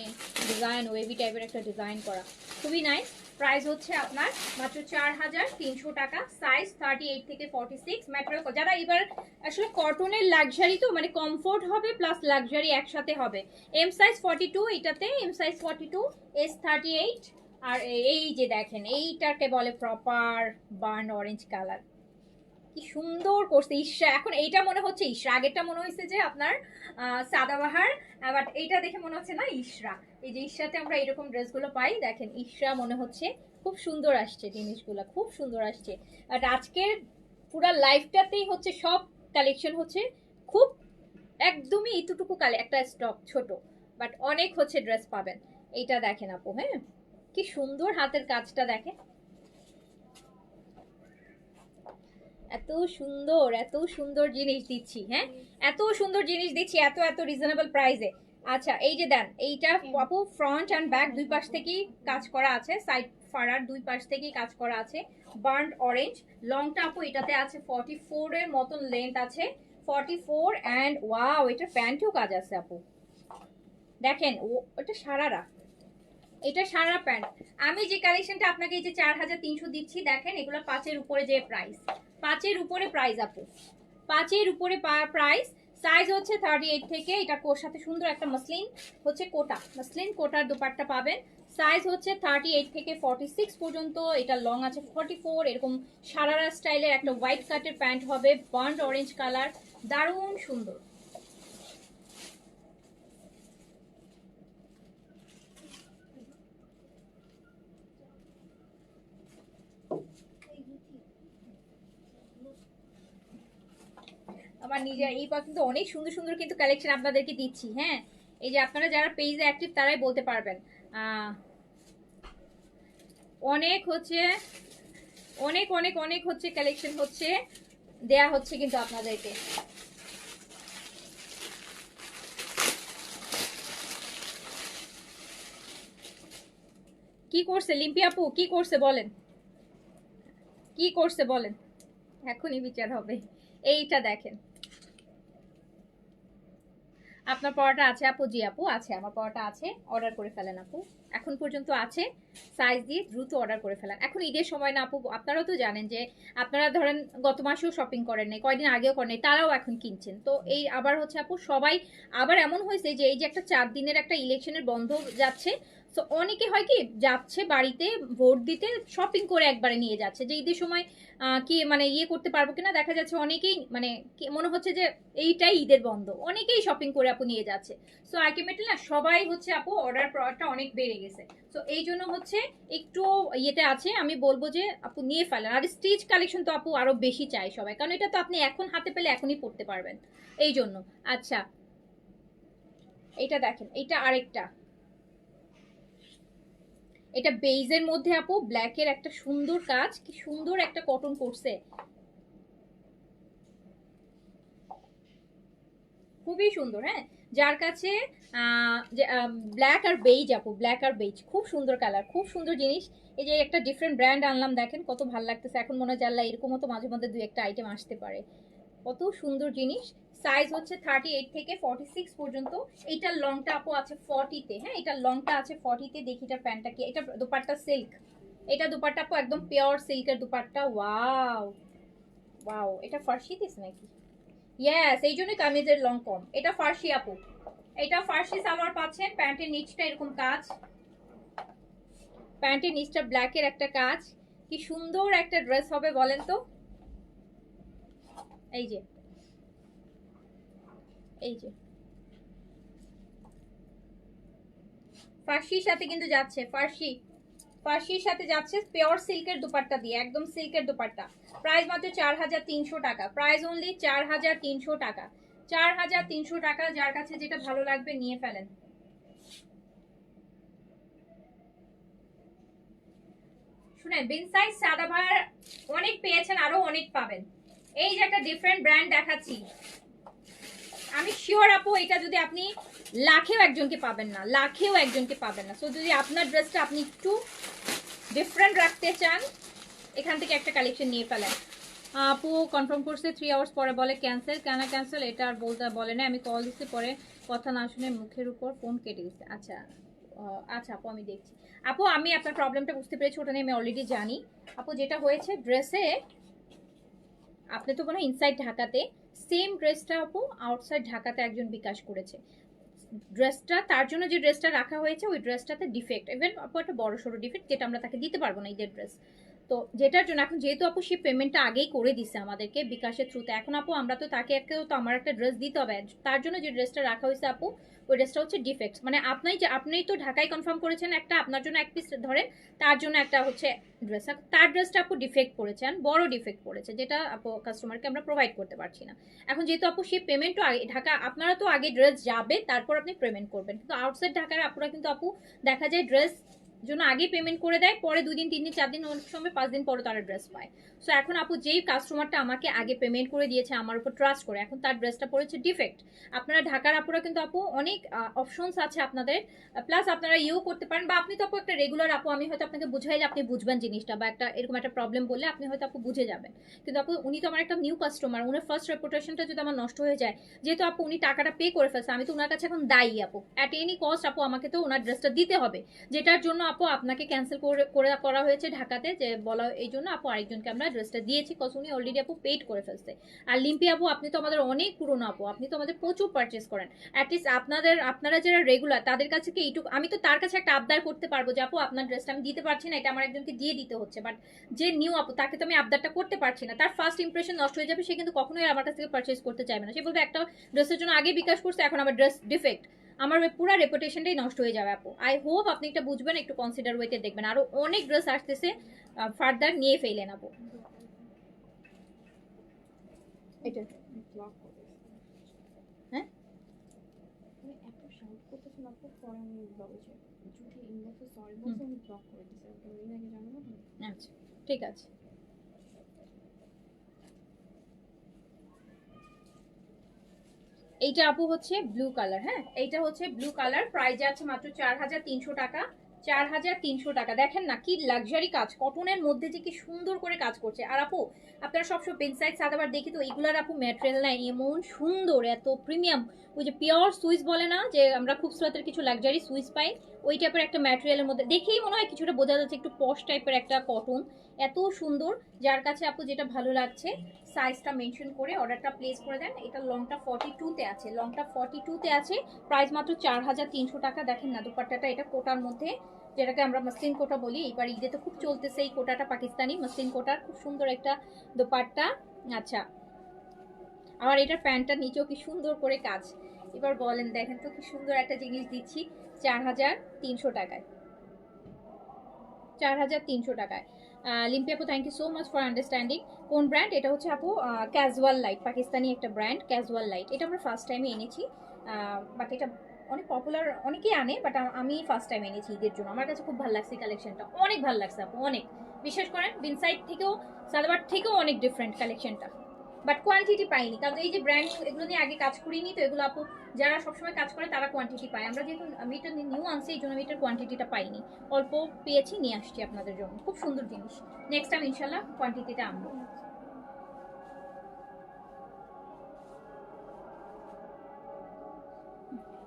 ডিজাইন, ওয়েভি টাইপের একটা ডিজাইন করা, খুবই নাইস। প্রাইস হচ্ছে আপনার মাত্র 4300 টাকা। সাইজ 38 থেকে 46। ম্যাটেরিয়াল যারা এবার আসলে কটনের লাক্সারি, তো মানে কমফোর্ট হবে প্লাস লাক্সারি একসাথে হবে। এম সাইজ 42, এটাতে এম সাইজ 42, এস 38, আর এই যে দেখেন এইটাকে বলে প্রপার বার্ন অরেঞ্জ কালার, কি সুন্দর করছে ইশরা। এখন এইটা মনে হচ্ছে ইশরা, আগেরটা মনে হয়েছে যে আপনার সাদাবাহার, বাট এইটা দেখে মনে হচ্ছে না ইশরা। এই যে ইশরাতে আমরা এরকম ড্রেসগুলো পাই, দেখেন ইশরা মনে হচ্ছে। খুব সুন্দর আসছে জিনিসগুলো, খুব সুন্দর আসছে। আর আজকের পুরো লাইফটাতেই হচ্ছে সব কালেকশন হচ্ছে খুব একদমই এতটুকু কালে একটা স্টক ছোট, বাট অনেক হচ্ছে ড্রেস পাবেন। এইটা দেখেন আপু, হ্যাঁ কি সুন্দর হাতের কাজটা দেখেন, এত সুন্দর এত সুন্দর জিনিস দিচ্ছি, হ্যাঁ এত সুন্দর জিনিস দিচ্ছি এত এত রিজনেবল প্রাইসে। আচ্ছা এই যে দেন এইটা আপু, ফ্রন্ট অ্যান্ড ব্যাক দুই পাশ থেকেই কাজ করা আছে, সাইড ফাড়ার দুই পাশ থেকেই কাজ করা আছে। বার্ন্ড অরেঞ্জ লংটা আপু এটাতে আছে 44 এর মতন লেন্থ আছে, 44 অ্যান্ড ওয়াও এটা প্যান্টেও কাজ আছে আপু, দেখেন ও এটা সারারা, এটা সারা প্যান্ট। আমি যে কালেকশনটা আপনাকে এই যে 4300 দিচ্ছি, দেখেন এগুলো 5-এর উপরে যে প্রাইস, 5-এর উপরে প্রাইস আপু, 5-এর উপরে প্রাইস। সাইজ হচ্ছে 38 থেকে, এটা কোর সাথে সুন্দর একটা মসলিন হচ্ছে কোটা, মসলিন কোটার দুপাট্টা পাবেন। সাইজ হচ্ছে 38 থেকে 46 পর্যন্ত, এটা লং আছে 44। এরকম সারারা স্টাইলের একটা হোয়াইট কাটের প্যান্ট হবে, বার্ন্ড অরেঞ্জ কালার, দারুণ সুন্দর। আমার নিজের এই পা কিন্তু অনেক সুন্দর সুন্দর কিন্তু কালেকশন আপনাদেরকে দিচ্ছি, হ্যাঁ এই যে আপনারা যারা পেজে অ্যাক্টিভ তারাই বলতে পারবেন। অনেক হচ্ছে অনেক অনেক অনেক হচ্ছে কালেকশন হচ্ছে দেয়া হচ্ছে কিন্তু আপনাদেরকে। কি করছে লিম্পি আপু, কি করছে বলেন, কি করছে বলেন, এখনই বিচার হবে। এইটা দেখেন আপনার পরোটা আছে আপু? জি আপু আছে, আমার পরোটা আছে, অর্ডার করে ফেলেন আপু, এখন পর্যন্ত আছে, সাইজ দিয়ে দ্রুত অর্ডার করে ফেলেন। এখন ঈদের সময় না আপু, আপনারাও তো জানেন যে আপনারা ধরেন গত মাসেও শপিং করেন নাই, কয়দিন আগেও করেন নাই, তারাও এখন কিনছেন। তো এই আবার হচ্ছে আপু সবাই আবার এমন হয়েছে যে এই যে একটা 4 দিনের একটা ইলেকশনের বন্ধ যাচ্ছে, তো অনেকে হয় কি যাচ্ছে বাড়িতে ভোট দিতে, শপিং করে একবারে নিয়ে যাচ্ছে যে ঈদের সময় কি মানে ইয়ে করতে পারবো কিনা, দেখা যাচ্ছে অনেকেই মানে মনে হচ্ছে যে এইটাই ঈদের বন্ধ, অনেকেই শপিং করে আপু নিয়ে যাচ্ছে। সো আলটিমেটলি না সবাই হচ্ছে আপু অর্ডার প্রোডাক্টটা অনেক বেড়ে গেছে, তো এই জন্য হচ্ছে একটু ইয়েতে আছে, আমি বলবো যে আপু নিয়ে ফেলেন। আর স্টিচ কালেকশন তো আপু আরো বেশি চাই সবাই, কারণ এটা তো আপনি এখন হাতে পেলে এখনই পড়তে পারবেন, এই জন্য। আচ্ছা এইটা দেখেন, এইটা আরেকটা, এটা বেইজের মধ্যে আপু ব্ল্যাকের একটা সুন্দর কাজ, কি সুন্দর একটা কটন করছে, খুবই সুন্দর। হ্যাঁ যার কাছে ব্ল্যাক আর বেইজ আপু, ব্ল্যাক আর বেইজ খুব সুন্দর কালার, খুব সুন্দর জিনিস। এই যে একটা ডিফারেন্ট ব্র্যান্ড আনলাম, দেখেন কত ভালো লাগতেছে। এখন মনে হয় জানলা এরকমও তো মাঝে মধ্যে দুই একটা আইটেম আসতে পারে, কত সুন্দর জিনিস। সাইজ হচ্ছে 38 থেকে 46 পর্যন্ত। এইটার লংটা আপু আছে 40-তে, হ্যাঁ এটার লংটা আছে 40-তে। দেখি এটার প্যান্টটা কি, এটা দুপাট্টা সিল্ক, এটা দুপাট্টা আপু একদম পিওর সিল্কের দুপাট্টা। ওয়াও ওয়াও, এটা ফার্সি দিস নাকি? ইয়েস, এই জন্যই কামিজের লং কম। এটা ফার্সি আপু, এটা ফার্সি সালোয়ার পাচ্ছেন, প্যান্টের নিচটা এরকম কাজ, প্যান্টের নিচটা ব্ল্যাকের একটা কাজ, কি সুন্দর একটা ড্রেস হবে বলেন তো। এই যে এই যে ফার্সির সাথে কিন্তু যাচ্ছে, ফার্সির সাথে যাচ্ছে পিওর সিল্কের দুপাট্টা দিয়ে, একদম সিল্কের দুপাট্টা। প্রাইস মাত্র 4300 টাকা, প্রাইস অনলি 4300 টাকা, 4300 টাকা। যার কাছে যেটা ভালো লাগবে নিয়ে ফেলেন। শুনেন বিন সাইজ সাদাভার অনেক পেয়েছেন, আরো অনেক পাবেন। এই যে একটা ডিফারেন্ট ব্র্যান্ড দেখাচ্ছি, আমি শিওর আপু এটা যদি আপনি লাখেও একজনকে পাবেন না, লাখেও একজনকে পাবেন না। সো যদি আপনার ড্রেসটা আপনি একটু ডিফারেন্ট রাখতে চান, এখান থেকে একটা কালেকশন নিয়ে ফেলেন। আপু কনফার্ম করছে 3 আওয়ার্স পরে বলে ক্যান্সেল, কেন ক্যান্সেল এটা আর বলতে বলে না। আমি কল দিতে পরে কথা না শুনে মুখের উপর ফোন কেটে দিচ্ছে। আচ্ছা আচ্ছা আপু আমি দেখছি। আপু আমি আপনার প্রবলেমটা বুঝতে পেরেছি, ওটা নিয়ে আমি অলরেডি জানি। আপু যেটা হয়েছে ড্রেসে, আপনি তো মনে হয় ইনসাইড ঢাকাতে, সেম ড্রেসটা আপু আউটসাইড ঢাকাতে একজন বিকাশ করেছে। ড্রেসটা তার জন্য যে ড্রেসটা রাখা হয়েছে ওই ড্রেসটাতে ডিফেক্ট, ইভেন আপু একটা বড় সড়ো ডিফেক্ট, যেটা আমরা তাকে দিতে পারবো না ঈদের ড্রেস। তো যেটার জন্য এখন যেহেতু আপু সে পেমেন্টটা আগেই করে দিছে আমাদেরকে বিকাশের থ্রুতে, এখন আপু আমরা তো তাকে তো আমার একটা ড্রেস দিতে হবে, তার জন্য যে ড্রেসটা রাখা হয়েছে আপু ওই ড্রেসটা হচ্ছে ডিফেক্ট। মানে আপনি তো ঢাকায় কনফার্ম করেছেন একটা, আপনার জন্য এক পিস ধরেন, তার জন্য একটা হচ্ছে ড্রেস, তার ড্রেসটা আপু ডিফেক্ট করেছেন, বড় ডিফেক্ট করেছে, যেটা আপু কাস্টমারকে আমরা প্রোভাইড করতে পারছি না। এখন যেহেতু আপু সেই পেমেন্টও আগে ঢাকা, আপনারা তো আগে ড্রেস যাবে তারপর আপনি পেমেন্ট করবেন, কিন্তু আউটসাইড ঢাকার আপুরা কিন্তু আপু দেখা যায় ড্রেস জন্য আগে পেমেন্ট করে দেয়, পরে 2 দিন 3 দিন 4 দিন অনেক সময় 5 দিন পরে তারা ড্রেস পায়। সো এখন আপু যেই কাস্টমারটা আমাকে আগে পেমেন্ট করে দিয়েছে আমার উপর ট্রাস্ট করে, এখন তার ড্রেসটা পড়েছে ডিফেক্ট। আপনারা ঢাকার আপুরা কিন্তু আপু অনেক অপশনস আছে আপনাদের, প্লাস আপনারা ইউ করতে পারেন, বা আপনি তো আপু একটা রেগুলার আপু, আমি হয়তো আপনাকে বুঝাই যে আপনি বুঝবেন জিনিসটা, বা একটা এরকম একটা প্রবলেম বললে আপনি হয়তো আপু বুঝে যাবেন। কিন্তু আপু উনি তো আমার একটা নিউ কাস্টমার, উনার ফার্স্ট রেপুটেশনটা যদি আমার নষ্ট হয়ে যায়, যেহেতু আপু উনি টাকাটা পে করে ফেলছে, আমি তো ওনার কাছে এখন দায়ী আপু, অ্যাট এনি কস্ট আপু আমাকে তো ওনার ড্রেসটা দিতে হবে, যেটার জন্য আপু আপনাকে ক্যান্সেল করা হয়েছে ঢাকাতে, যে বলা এই জন্য আপু আরেকজনকে আমরা ড্রেসটা দিয়েছি, কজ উনি অলরেডি আপু পেড করে ফেলছে। আর লিম্পি আপু আপনি তো আমাদের অনেক পুরনো আপু, আপনি তো আমাদের প্রচুর পারচেস করেন, অ্যাটলিস্ট আপনারা যারা রেগুলার তাদের কাছে কি এইটুকু, আমি তো তার কাছে একটা আবদার করতে পারবো যে আপু আপনার ড্রেসটা আমি দিতে পারছি না, এটা আমার একজনকে দিয়ে দিতে হচ্ছে, বাট যে নিউ আপু তাকে তো আমি আবদারটা করতে পারছি না, তার ফার্স্ট ইমপ্রেশন নষ্ট হয়ে যাবে, সে কিন্তু কখনোই আমার কাছ থেকে পারচেস করতে চাইবে না, সে বলবে একটা ড্রেসের জন্য আগে বিকাশ করছে, এখন আমার ড্রেস ডিফেক্ট, আমার পুরো রেপুটেশনটাই নষ্ট হয়ে যাবে আপু। আই হোপ আপনি এটা বুঝবেন, একটু কনসিডার ওয়েতে দেখবেন, আরো অনেক ড্রেস আসতেছে, ফার্দার নিয়ে ফেলেন আপু। এটা ব্লক করে হ্যাঁ আমি এত শাউট করতেছি না, পরে আমি বলেছি যদি ইনবক্সে সরি বলছি আমি ব্লক করে দিছি, ওটা ওই আগে জানাবো না। আচ্ছা ঠিক আছে। এইটা আপু হচ্ছে ব্লু কালার, হ্যাঁ এইটা হচ্ছে ব্লু কালার, প্রাইস আছে মাত্র 4300 টাকা। 4300 টাকা, দেখেন না কি লাক্সারি কাজ, কটনের মধ্যে যে কি সুন্দর করে কাজ করছে। আর আপু আপনারা সবসময় পেনসাইড সাদাবার দেখি তো এইগুলার আপু ম্যাটেরিয়াল না এমন সুন্দর, এত প্রিমিয়াম, ওই যে পিওর সুইস বলে না, যে আমরা খুব সুরাতের কিছু লাক্সারি সুইস পাই, ওই টাইপের একটা ম্যাটেরিয়ালের মধ্যে দেখেই মনে হয় কিছুটা বোঝা যাচ্ছে একটু পশ টাইপের একটা কটন, এত সুন্দর। যার কাছে আপু যেটা ভালো লাগছে সাইজটা মেনশন করে অর্ডারটা প্লেস করে দেন। এটা লংটা 42 তে আছে, লংটা 42 তে আছে, প্রাইস মাত্র 4300 টাকা। দেখেন না দুপাট্টাটা, এটা কোটার মধ্যে, যেটাকে আমরা মসলিন কোটা বলি, এবার ঈদে তো খুব চলতেছে এই কোটাটা, পাকিস্তানি মসলিন কোটার খুব সুন্দর একটা দোপাট্টা। আচ্ছা আমার এটার প্যান্টটা নিচেও কি সুন্দর করে কাজ, এবার বলেন দেখেন তো কি সুন্দর একটা জিনিস দিচ্ছি 4300 টাকায়, 4300 টাকায়। লিম্পি আপু thank you so much for understanding. কোন ব্র্যান্ড এটা? হচ্ছে আপু ক্যাজুয়াল লাইট, পাকিস্তানি একটা ব্র্যান্ড ক্যাজুয়াল লাইট, এটা আমরা ফার্স্ট টাইমে এনেছি, বাট এটা অনেক পপুলার, অনেকেই আনে, বাট আমি ফার্স্ট টাইম এনেছি ঈদের জন্য, আমার কাছে খুব ভালো লাগছে কালেকশনটা, অনেক ভালো লাগছে আপু, অনেক, বিশ্বাস করেন বিনসাইড থেকেও সালোয়ার থেকেও অনেক ডিফারেন্ট কালেকশনটা, বাট কোয়ান্টিটি পাইনি, কারণ এই যে ব্র্যান্ড এগুলো নিয়ে আগে কাজ করিনি তো, এগুলো আপু যারা সবসময় কাজ করে তারা কোয়ান্টিটি পায়, আমরা যেহেতু আমি এটা নিউ আনছি এই জন্য আমি এটার কোয়ান্টিটিটা পাইনি, অল্প পেয়েছি নিয়ে আসছি আপনাদের জন্য, খুব সুন্দর জিনিস, নেক্সট টাইম ইনশাল্লাহ কোয়ান্টিটিটা আনবো।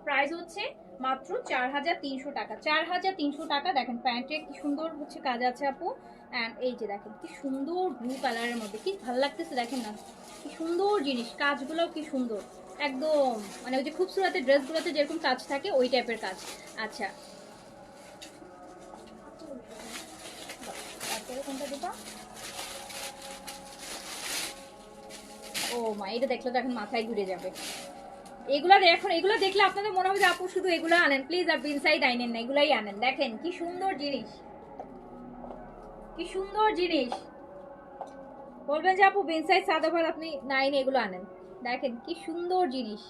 প্রাইস হচ্ছে মাত্র 4300 টাকা, 4300 টাকা। দেখেন প্যান্টে কি সুন্দর হচ্ছে কাজ আছে আপু, অ্যান্ড এই যে দেখেন কি সুন্দর ব্লু কালারের মধ্যে, কি ভালো লাগতেছে দেখেন না, কি সুন্দর জিনিস, কাজগুলোও কি সুন্দর একদম, মানে ওই যে খুবসুরতের ড্রেসগুলোতে যেরকম কাজ থাকে ওই টাইপের কাজ। আচ্ছা তারপরে কোনটা দেবা? ও মা, এটা দেখলে তো এখন মাথায় ঘুরে যাবে, এগুলা এখন এগুলো দেখলে আপনাদের মনে হবে যে আপু শুধু এগুলো আনেন, প্লিজ আর বিনসাইড আইনেন না, এগুলাই আনেন, দেখেন কি সুন্দর জিনিস, কি সুন্দর জিনিস, বলবেন যে আপু বিনসাইড সাদাভার আপনি নাইন এগুলো আনেন, দেখেন কি সুন্দর জিনিস,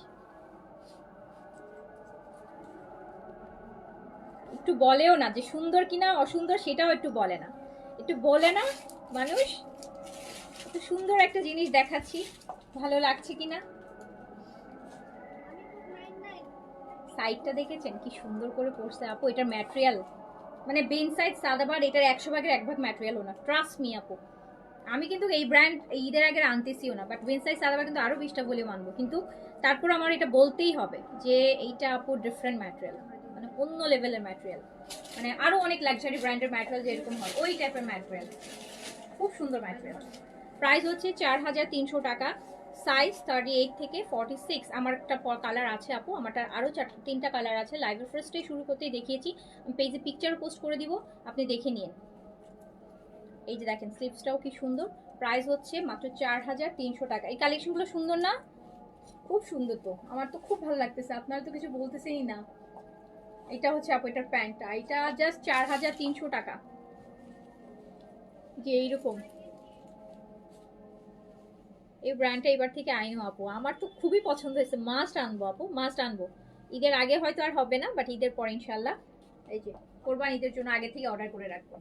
একটু বলেও না যে সুন্দর কিনা অসুন্দর, সেটাও একটু বলে না, একটু বলে না মানুষ, এত সুন্দর একটা জিনিস দেখাচ্ছি, ভালো লাগছে কিনা। সাইডটা দেখেছেন কি সুন্দর করে পড়ছে আপু, এটার ম্যাটেরিয়াল মানে বিনসাইড সাদাবার এটার 100 ভাগের 1 ভাগ ম্যাটেরিয়ালও না, ট্রাস্ট মি আপু, আমি কিন্তু এই ব্র্যান্ড ঈদের আগে আনতেছিও না, বাট বিনসাইড সাদাবার কিন্তু আরো 20টা বলে মানবো, কিন্তু তারপর আমার এটা বলতেই হবে যে এইটা আপু ডিফারেন্ট ম্যাটেরিয়াল, মানে অন্য লেভেলের ম্যাটেরিয়াল, মানে আরো অনেক লাক্সারি ব্র্যান্ডের ম্যাটেরিয়াল যেরকম হয় ওই টাইপের ম্যাটেরিয়াল, খুব সুন্দর ম্যাটেরিয়াল। প্রাইস হচ্ছে 4300 টাকা। সাইজ 38 থেকে 46। আমার একটা কালার আছে আপু, আমারটা আরও 3টা কালার আছে। লাইভের ফার্স্টে শুরু করতেই দেখিয়েছি, আমি পেজে পিকচার পোস্ট করে দিব, আপনি দেখে নিন। এই যে দেখেন স্লিপসটাও কি সুন্দর। প্রাইস হচ্ছে মাত্র 4300 টাকা। এই কালেকশনগুলো সুন্দর না? খুব সুন্দর, তো আমার তো খুব ভালো লাগতেছে, আপনারা তো কিছু বলতেছেনই না। এটা হচ্ছে আপু এটার প্যান্টটা, এটা জাস্ট 4300 টাকা। যে এইরকম এই ব্র্যান্ডটা এবার থেকে আইনো আপু, আমার তো খুবই পছন্দ হয়েছে, মাস্ট আনবো আপু, মাস্ট আনবো। ঈদের আগে হয়তো আর হবে না, বাট ঈদের পরে ইনশাল্লাহ এই যে কোরবান ঈদের জন্য আগে থেকে অর্ডার করে রাখবো।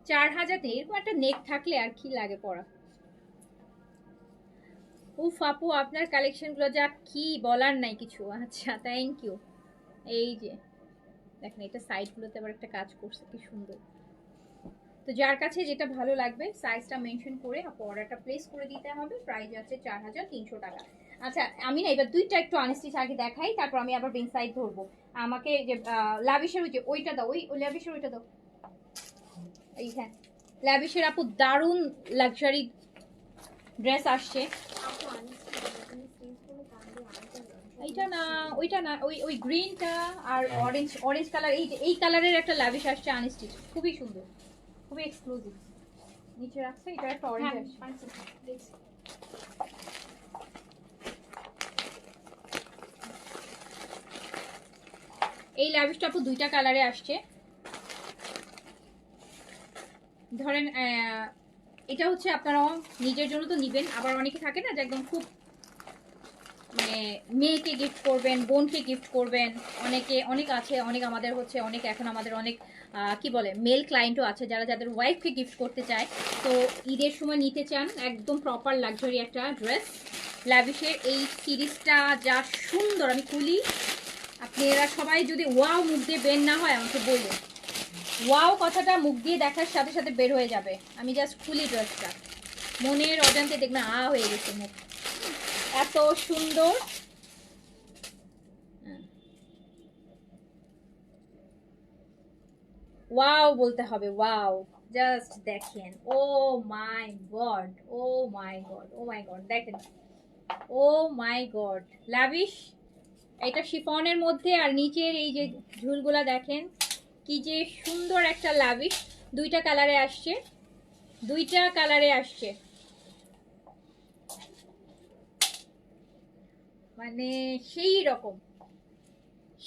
4000 এরকম একটা নেক থাকলে আর কি লাগে পরা। উফ আপু আপনার কালেকশনগুলো যা কি বলার নাই কিছু। আচ্ছা থ্যাংক ইউ। এই যে দেখেন এটা সাইডগুলোতে আবার একটা কাজ করছে, কি সুন্দর। তো যার কাছে যেটা ভালো লাগবে সাইজটা মেনশন করে অর্ডারটা প্লেস করে দিতে হবে। প্রাইস আছে 4300 টাকা। আচ্ছা আমি না এবার দুইটা একটু আনস্টিচ আগে দেখাই, তারপর আমি আবার বিন সাইড ধরবো। আমাকে যে লাভিশের ওই যে ওইটা দাও, ওই লাভিশের ওইটা দাও। এই হ্যাঁ লাভিশের আপু দারুণ লাক্সারি ড্রেস আসছে। এইটা না ওইটা না, ওই ওই গ্রিনটা আর অরেঞ্জ, অরেঞ্জ কালার, এই কালারের একটা লাভিশ আসছে আনস্টিচ, খুবই সুন্দর, খুবই এক্সক্লুসিভ। নিচে রাখছে এটা একটা অরেঞ্জ আসছে। এই লাভিশটা আপু দুইটা কালারে আসছে। ধরেন এটা হচ্ছে আপনারা নিজের জন্য তো নিবেন, আবার অনেকে থাকে না যে একদম খুব মানে মেয়েকে গিফট করবেন, বোনকে গিফট করবেন, অনেক আছে, অনেক আমাদের হচ্ছে অনেক এখন আমাদের অনেক কি বলে মেল ক্লায়েন্টও আছে যারা যাদের ওয়াইফকে গিফট করতে চায়। তো ঈদের সময় নিতে চান একদম প্রপার লাক্সারি একটা ড্রেস। ল্যাভিশের এই সিরিজটা যা সুন্দর, আমি খুলি, আপনারা সবাই যদি ওয়াও মুখ দিয়ে বের না হয় আমাকে বলুন, ওয়াও কথাটা মুখ দিয়ে দেখার সাথে সাথে বের হয়ে যাবে। আমি জাস্ট খুলি ড্রেসটা, মনের অজান্তে দেখবেন হয়ে গেছে মুখ, এত সুন্দর। ওয়াও বলতে হবে, ওয়াও, জাস্ট দেখেন, ও মাই গড, ও মাই গড, ও মাই গড, দেখেন, ও মাই গড, লাভিশ। এটা শিফনের মধ্যে আর নিচের এই যে ঝুলগুলা দেখেন কি যে সুন্দর একটা লাভিশ। দুইটা কালারে আসছে, দুইটা কালারে আসছে, মানে সেই রকম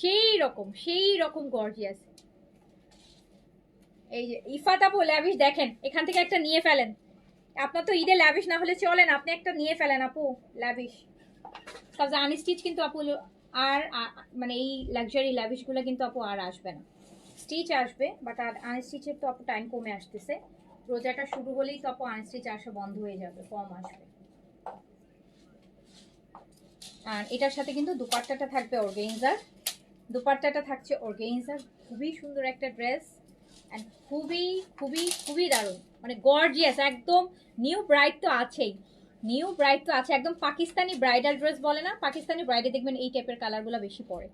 সেই রকম সেই রকম গর্জিয়াস। এই যে ইফাত আপু ল্যাভিশ দেখেন, এখান থেকে একটা নিয়ে ফেলেন। আপনার তো ঈদে ল্যাভিশ না হলে চলেন, আপনি একটা নিয়ে ফেলেন আপু ল্যাভিশ। কারণ আনস্টিচ কিন্তু আপু আর মানে এই লাক্সারি ল্যাভিশগুলো কিন্তু আপু আর আসবে না, স্টিচ আসবে বাট আর আনস্টিচের তো আপু টাইম কমে আসতেছে। রোজাটা শুরু হলেই তো আপু আনস্টিচ আসা বন্ধ হয়ে যাবে, কম আসবে। আর এটার সাথে কিন্তু দুপাট্টাটা থাকবে অর্গেনজার, দুপাট্টাটা থাকছে অর্গেনজার, খুবই সুন্দর একটা ড্রেস অ্যান্ড খুবই খুবই খুবই দারুণ, মানে গর্জিয়াস একদম। নিউ ব্রাইড তো আছেই, নিউ ব্রাইড তো আছে, একদম পাকিস্তানি ব্রাইডাল ড্রেস বলে না, পাকিস্তানি ব্রাইডে দেখবেন এই টাইপের কালারগুলো বেশি পরে।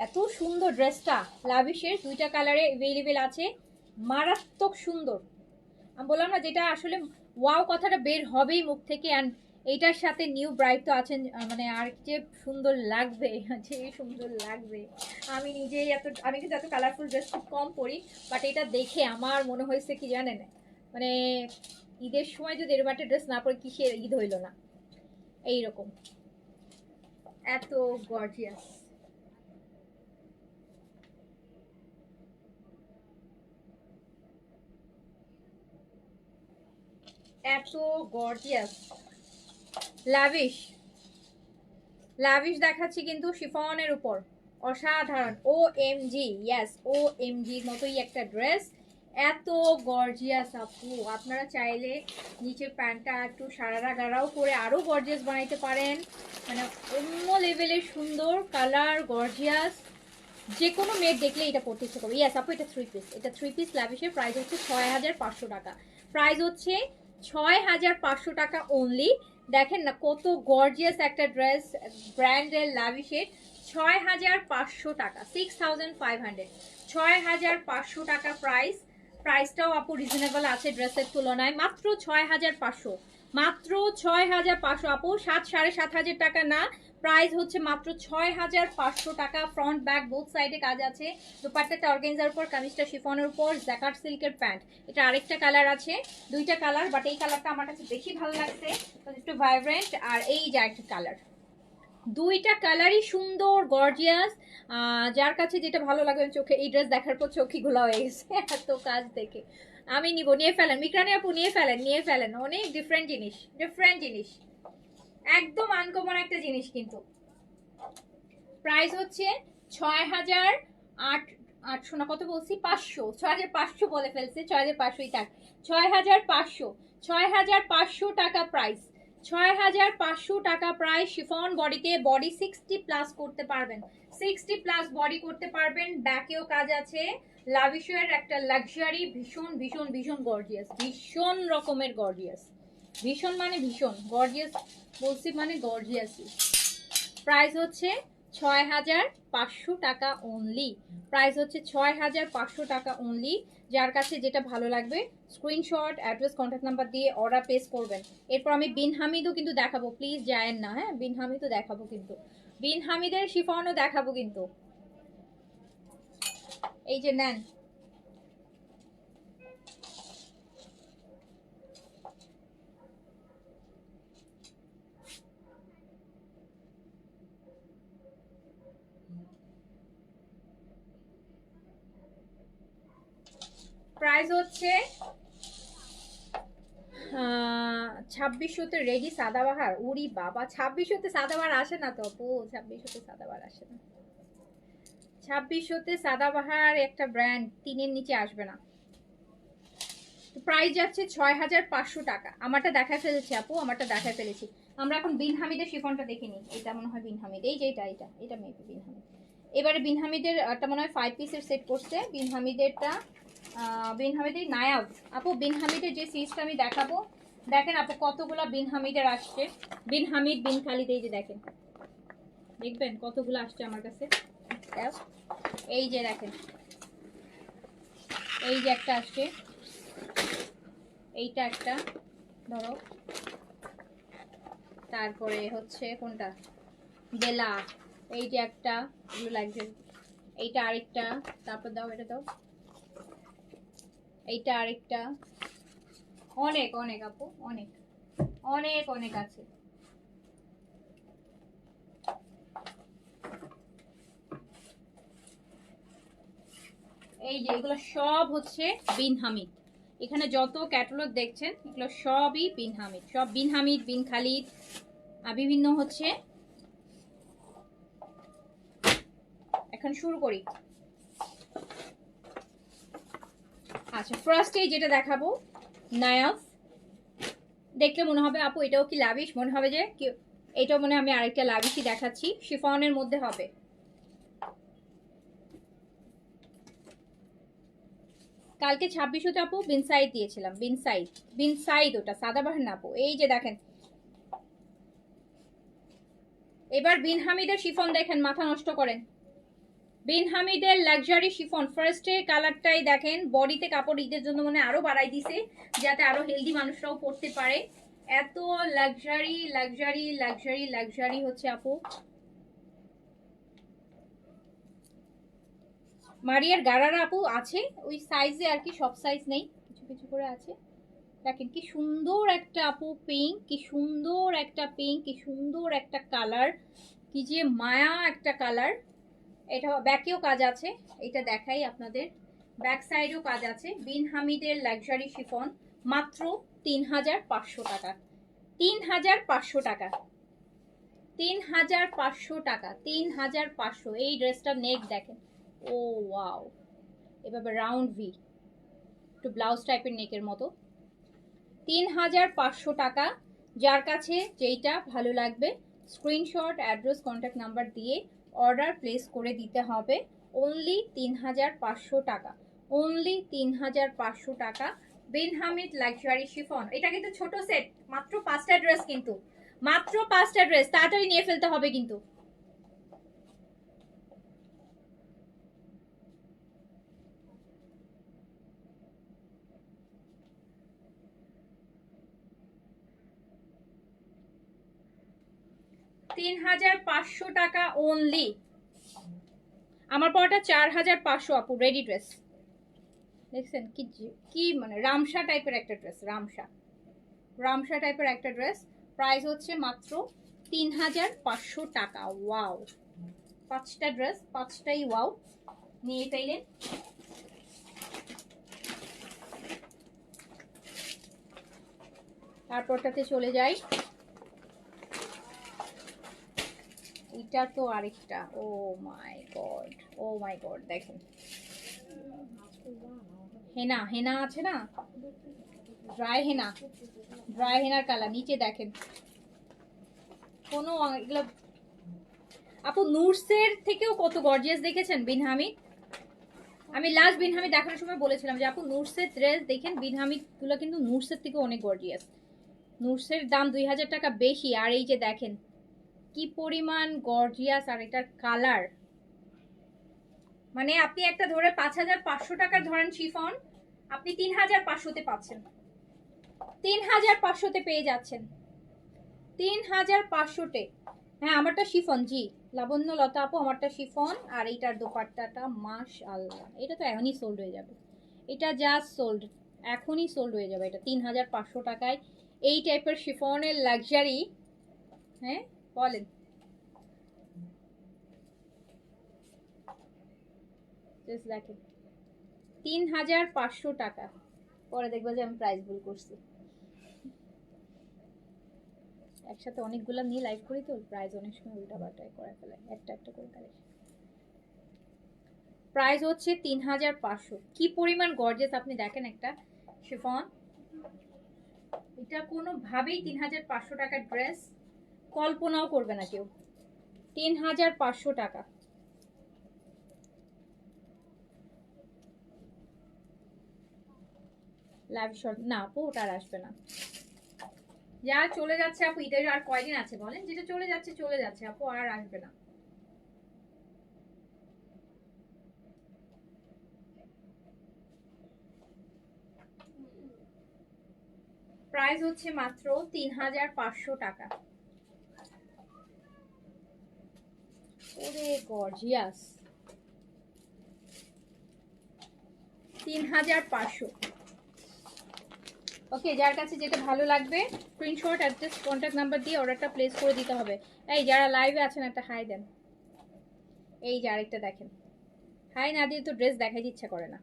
এত সুন্দর ড্রেসটা, লাভিশের দুইটা কালারে অ্যাভেলেবেল আছে, মারাত্মক সুন্দর। আমি বললাম না যেটা আসলে ওয়াও কথাটা বের হবেই মুখ থেকে। অ্যান্ড এইটার সাথে নিউ ব্রাইড তো আছেন, মানে আর যে সুন্দর লাগবে, যে সুন্দর লাগবে। আমি নিজেই আমি কিন্তু এত কালারফুল ড্রেস খুব কম পরি, বাট এটা দেখে আমার মনে হয়েছে কি জানেন, মানে ঈদের সময় যদি এরকম একটা ড্রেস না পরে কিসের ঈদ হইল না, এইরকম এত গর্জিয়াস। এত গর্জিয়াস লাভিশ, লাভিশ দেখাচ্ছি কিন্তু শিফনের উপর, অসাধারণ। ও এম জি, ইয়েস ও এম জির মতোই একটা ড্রেস, এত গর্জিয়াস আপু। আপনারা চাইলে নিচের প্যান্টটা একটু সারারা গারাও করে আরও গর্জিয়াস বানাইতে পারেন, মানে অন্য লেভেলের সুন্দর কালার, গর্জিয়াস। যে কোনো মেয়ের দেখলে এটা পড়তে ইচ্ছে করবে। ইয়েস আপু এটা 3 পিস, এটা 3 পিস লাভিশের প্রাইস হচ্ছে 6500 টাকা, প্রাইস হচ্ছে 6500 টাকা অনলি। দেখেন না কত গর্জিয়াস একটা ড্রেস, ব্র্যান্ডের লাভিশের 6,500 টাকা, 6,500, 6,500 টাকা প্রাইস। প্রাইসটাও আপু রিজনেবল আছে ড্রেসের তুলনায়, মাত্র 6,500, মাত্র 6,500 আপু, 7,500 টাকা না, প্রাইস হচ্ছে মাত্র 6,500 টাকা। ফ্রন্ট ব্যাক বোথ সাইডে কাজ আছে, দুপাট্টাটা অর্গানজার উপর, কামিজটা শিফনের উপর, জ্যাকার্ড সিল্কের প্যান্ট। এটা আরেকটা কালার আছে, দুইটা কালার, বাট এই কালারটা আমার কাছে বেশি ভালো লাগছে, একটু ভাইব্রেন্ট। আর এই যে একটা কালার, দুইটা কালারই সুন্দর গর্জিয়াস। যার কাছে যেটা ভালো লাগবে, চোখে এই ড্রেস দেখার পর চোখই ঘোলা হয়ে গেছে এত কাজ দেখে। আমি নিব, নিয়ে ফেলেন মিকরানি আপু, নিয়ে ফেলেন, নিয়ে ফেলেন। অনেক ডিফারেন্ট জিনিস, ডিফারেন্ট জিনিস, একদম আনকমন একটা জিনিস। কিন্তু প্রাইস হচ্ছে 6,800 না, কত বলছি, 500, 6,500 বলে ফেলছে, 6,500ই থাক, 6,500, 6,500 টাকা প্রাইস, 6,500 টাকা প্রাইস। শিফন বডিতে, বডি 60+ করতে পারবেন, 60+ বডি করতে পারবেন। ব্যাকেও কাজ আছে, লাভিশের একটা লাক্সারি, ভীষণ ভীষণ ভীষণ গর্জিয়াস, ভীষণ রকমের গর্জিয়াস, ভীষণ মানে ভীষণ গর্জিয়াস বলছি, মানে গর্জিয়াসই। প্রাইস হচ্ছে 6,500 টাকা অনলি, প্রাইস হচ্ছে 6,500 টাকা অনলি। যার কাছে যেটা ভালো লাগবে স্ক্রিনশট, অ্যাড্রেস, কন্ট্যাক্ট নাম্বার দিয়ে অর্ডার প্লেস করবেন। এরপর আমি বিন হামিদও কিন্তু দেখাবো, প্লিজ যায়েন না, হ্যাঁ বিন হামিদও দেখাবো, কিন্তু বিন হামিদের শিফনও দেখাবো কিন্তু। এই যে নেন, প্রাইস হচ্ছে 2600তে রেডি সাদাবাহার। উরি বাবা, 2600তে সাদাবাহার আসে না তো আপু, 2600তে সাদাবাহার আসে না, 2600তে সাদাবাহার একটা ব্র্যান্ড 3-এর নিচে আসবে না। প্রাইস যাচ্ছে 6,500 টাকা। আমারটা দেখায় ফেলেছি আপু, আমারটা দেখায় ফেলেছি। আমরা এখন বিন হামিদের শিফনটা দেখে নিই। এটা মনে হয় বিন হামিদ, এই যে এটা মেবি বিন হামিদ। এবারে বিন হামিদের একটা মনে হয় 5 পিসের সেট করছে। বিন হামিদেরটা, বিন হামিদের নায়াব আপু, বিন হামিদের যে সিরিজটা আমি দেখাবো, দেখেন আপু কতগুলা বিন হামিদের আসছে। বিন হামিদ, বিন খালিদ, এই যে দেখেন, দেখবেন কতগুলো আসছে আমার কাছে। এই যে দেখেন, এই যে একটা আসছে, এইটা একটা ধরো, তারপরে হচ্ছে কোনটা, বেলা, এই যে একটা, এগুলো লাগছে, এইটা আরেকটা, তারপর দাও, এটা দাও, এইটা আরেকটা, অনেক অনেক আপু, অনেক অনেক অনেক আছে। এই যে এগুলো সব হচ্ছে বিন হামিদ। এখানে যত ক্যাটালগ দেখছেন এগুলো সবই বিন হামিদ, সব বিন হামিদ, বিন খালিদ, বিভিন্ন হচ্ছে। এখন শুরু করি। আচ্ছা, ফার্স্টে যেটা দেখাবো নায়াফ, দেখলে মনে হবে আপু এটাও কি লাভিশ, মনে হবে যে এটাও মনে হয় আমি আরেকটা লাভিশই দেখাচ্ছি, শিফনের মধ্যে হবে। কালকে 2600তে আপু বিনসাইড দিয়েছিলাম, বিনসাইড ওটা সাদাবাহার না আপু। এই যে দেখেন, এবার বিন হামিদের শিফন দেখেন, মাথা নষ্ট করেন। বিন হামিদের লাক্সারি শিফন, ফার্স্টে কালারটাই দেখেন, বডিতে কাপড় ঈদের জন্য মানে আরো বাড়াই দিছে, যাতে আরো হেলদি মানুষরাও পড়তে পারে। এত লাক্সারি লাক্সারি লাক্সারি লাক্সারি হচ্ছে আপু। মারিয়ার গারারা আপু আছে ওই সাইজে আর কি, সব সাইজ নেই, কিছু কিছু করে আছে। দেখেন কি সুন্দর একটা আপু পিঙ্ক, কি সুন্দর একটা পিঙ্ক, কি সুন্দর একটা কালার, কি যে মায়া একটা কালার। এটা ব্যাকেও কাজ আছে, এটা দেখাই আপনাদের, ব্যাক সাইডেও কাজ আছে। বিন হামিদের লাক্সারি শিফন, মাত্র 3,500 টাকা, 3,500 টাকা, 3,500 টাকা, 3,500। এই ড্রেসটার নেক দেখেন, ও ওয়াও, এভাবে রাউন্ড ভি, একটু ব্লাউজ টাইপের নেকের মতো, 3,500 টাকা। যার কাছে যেইটা ভালো লাগবে স্ক্রিনশট, অ্যাড্রেস, কন্ট্যাক্ট নাম্বার দিয়ে অর্ডার প্লেস করে দিতে হবে। অনলি 3,500 টাকা, অনলি 3,500 টাকা। বিন হামিদ লাক্সারি শিফন, এটা কিন্তু ছোট সেট, মাত্র 5টা ড্রেস, কিন্তু মাত্র 5টা ড্রেস, তাড়াতাড়ি নিয়ে ফেলতে হবে কিন্তু। 3,500 টাকা অনলি। আমার পরটা 4,500 আপু, রেডি ড্রেস। দেখছেন কি কি মানে রামসা টাইপের একটা ড্রেস, রামসা টাইপের একটা ড্রেস। প্রাইস হচ্ছে মাত্র 3,500 টাকা। ওয়াও, 5টা ড্রেস, 5টাই ওয়াও, নিয়ে ফেলেন। তারপরটাতে চলে যাই, এটা তো আরেকটা। ও মাই গড, ও মাই গড, দেখেন হেনা, হেনা আছে না, ড্রাই হেনা, ড্রাই হেনার কালার। নিচে দেখেন কোনো এগুলো আপু নুরসের থেকেও কত গর্জিয়াস দেখেছেন বিনহামি। আমি লাস্ট বিনহামি দেখানোর সময় বলেছিলাম যে আপু নুরসের ড্রেস দেখেন, বিনহামি গুলো কিন্তু নুরসের থেকে অনেক গর্জিয়াস। নুরসের দাম 2,000 টাকা বেশি, আর এই যে দেখেন কি পরিমাণ গর্জিয়াস, আর এটার কালার মানে আপনি একটা ধরে 5,500 টাকার ধরেন শিফন, আপনি 3,500-তে পাচ্ছেন, 3,500-তে পেয়ে যাচ্ছেন, 3,500-তে। হ্যাঁ আমারটা শিফন, জি লাবণ্য লতা আপু, আমারটা শিফন। আর এইটার দোপাট্টাটা মাশাআল্লাহ, এটা তো এখনই সোল্ড হয়ে যাবে, এটা জাস্ট সোল্ড, এখনই সোল্ড হয়ে যাবে এটা 3,500 টাকায়। এই টাইপের শিফনের লাক্সারি, হ্যাঁ বলেন। জাস্ট দেখেন 3,500 টাকা। পরে দেখবো যে আমি প্রাইস ভুল করছি, একসাথে অনেকগুলো নিয়ে লাইভ করি তো প্রাইস অনেক সময় উল্টা পাল্টায় করে ফেলে, একটা একটা করে কালেকশন। প্রাইস হচ্ছে 3,500। কি পরিমাণ গর্জিয়াস আপনি দেখেন একটা শিফন, এটা কোনোভাবেই 3,500 টাকার ড্রেস কল্পনাও করবে না কেউ। 3,500 টাকা। লাইভ শর্ট না আপু, ওটা আর আসবে না, যা চলে যাচ্ছে আপু। ঈদের আর কয়দিন আছে বলেন, যেটা চলে যাচ্ছে চলে যাচ্ছে আপু, আর আসবে না। প্রাইস হচ্ছে মাত্র 3,500 টাকা। ওরে গর্জিয়াস, 3,500। ওকে, যার কাছে যেটা ভালো লাগবে স্ক্রিনশট, অ্যাড্রেস, কন্ট্যাক্ট নাম্বার দিয়ে অর্ডারটা প্লেস করে দিতে হবে। এই যারা লাইভে আছেন একটা হাই দেন। এই যে আরেকটা দেখেন, হাই না দিয়ে তো ড্রেস দেখাইতে ইচ্ছা করে না।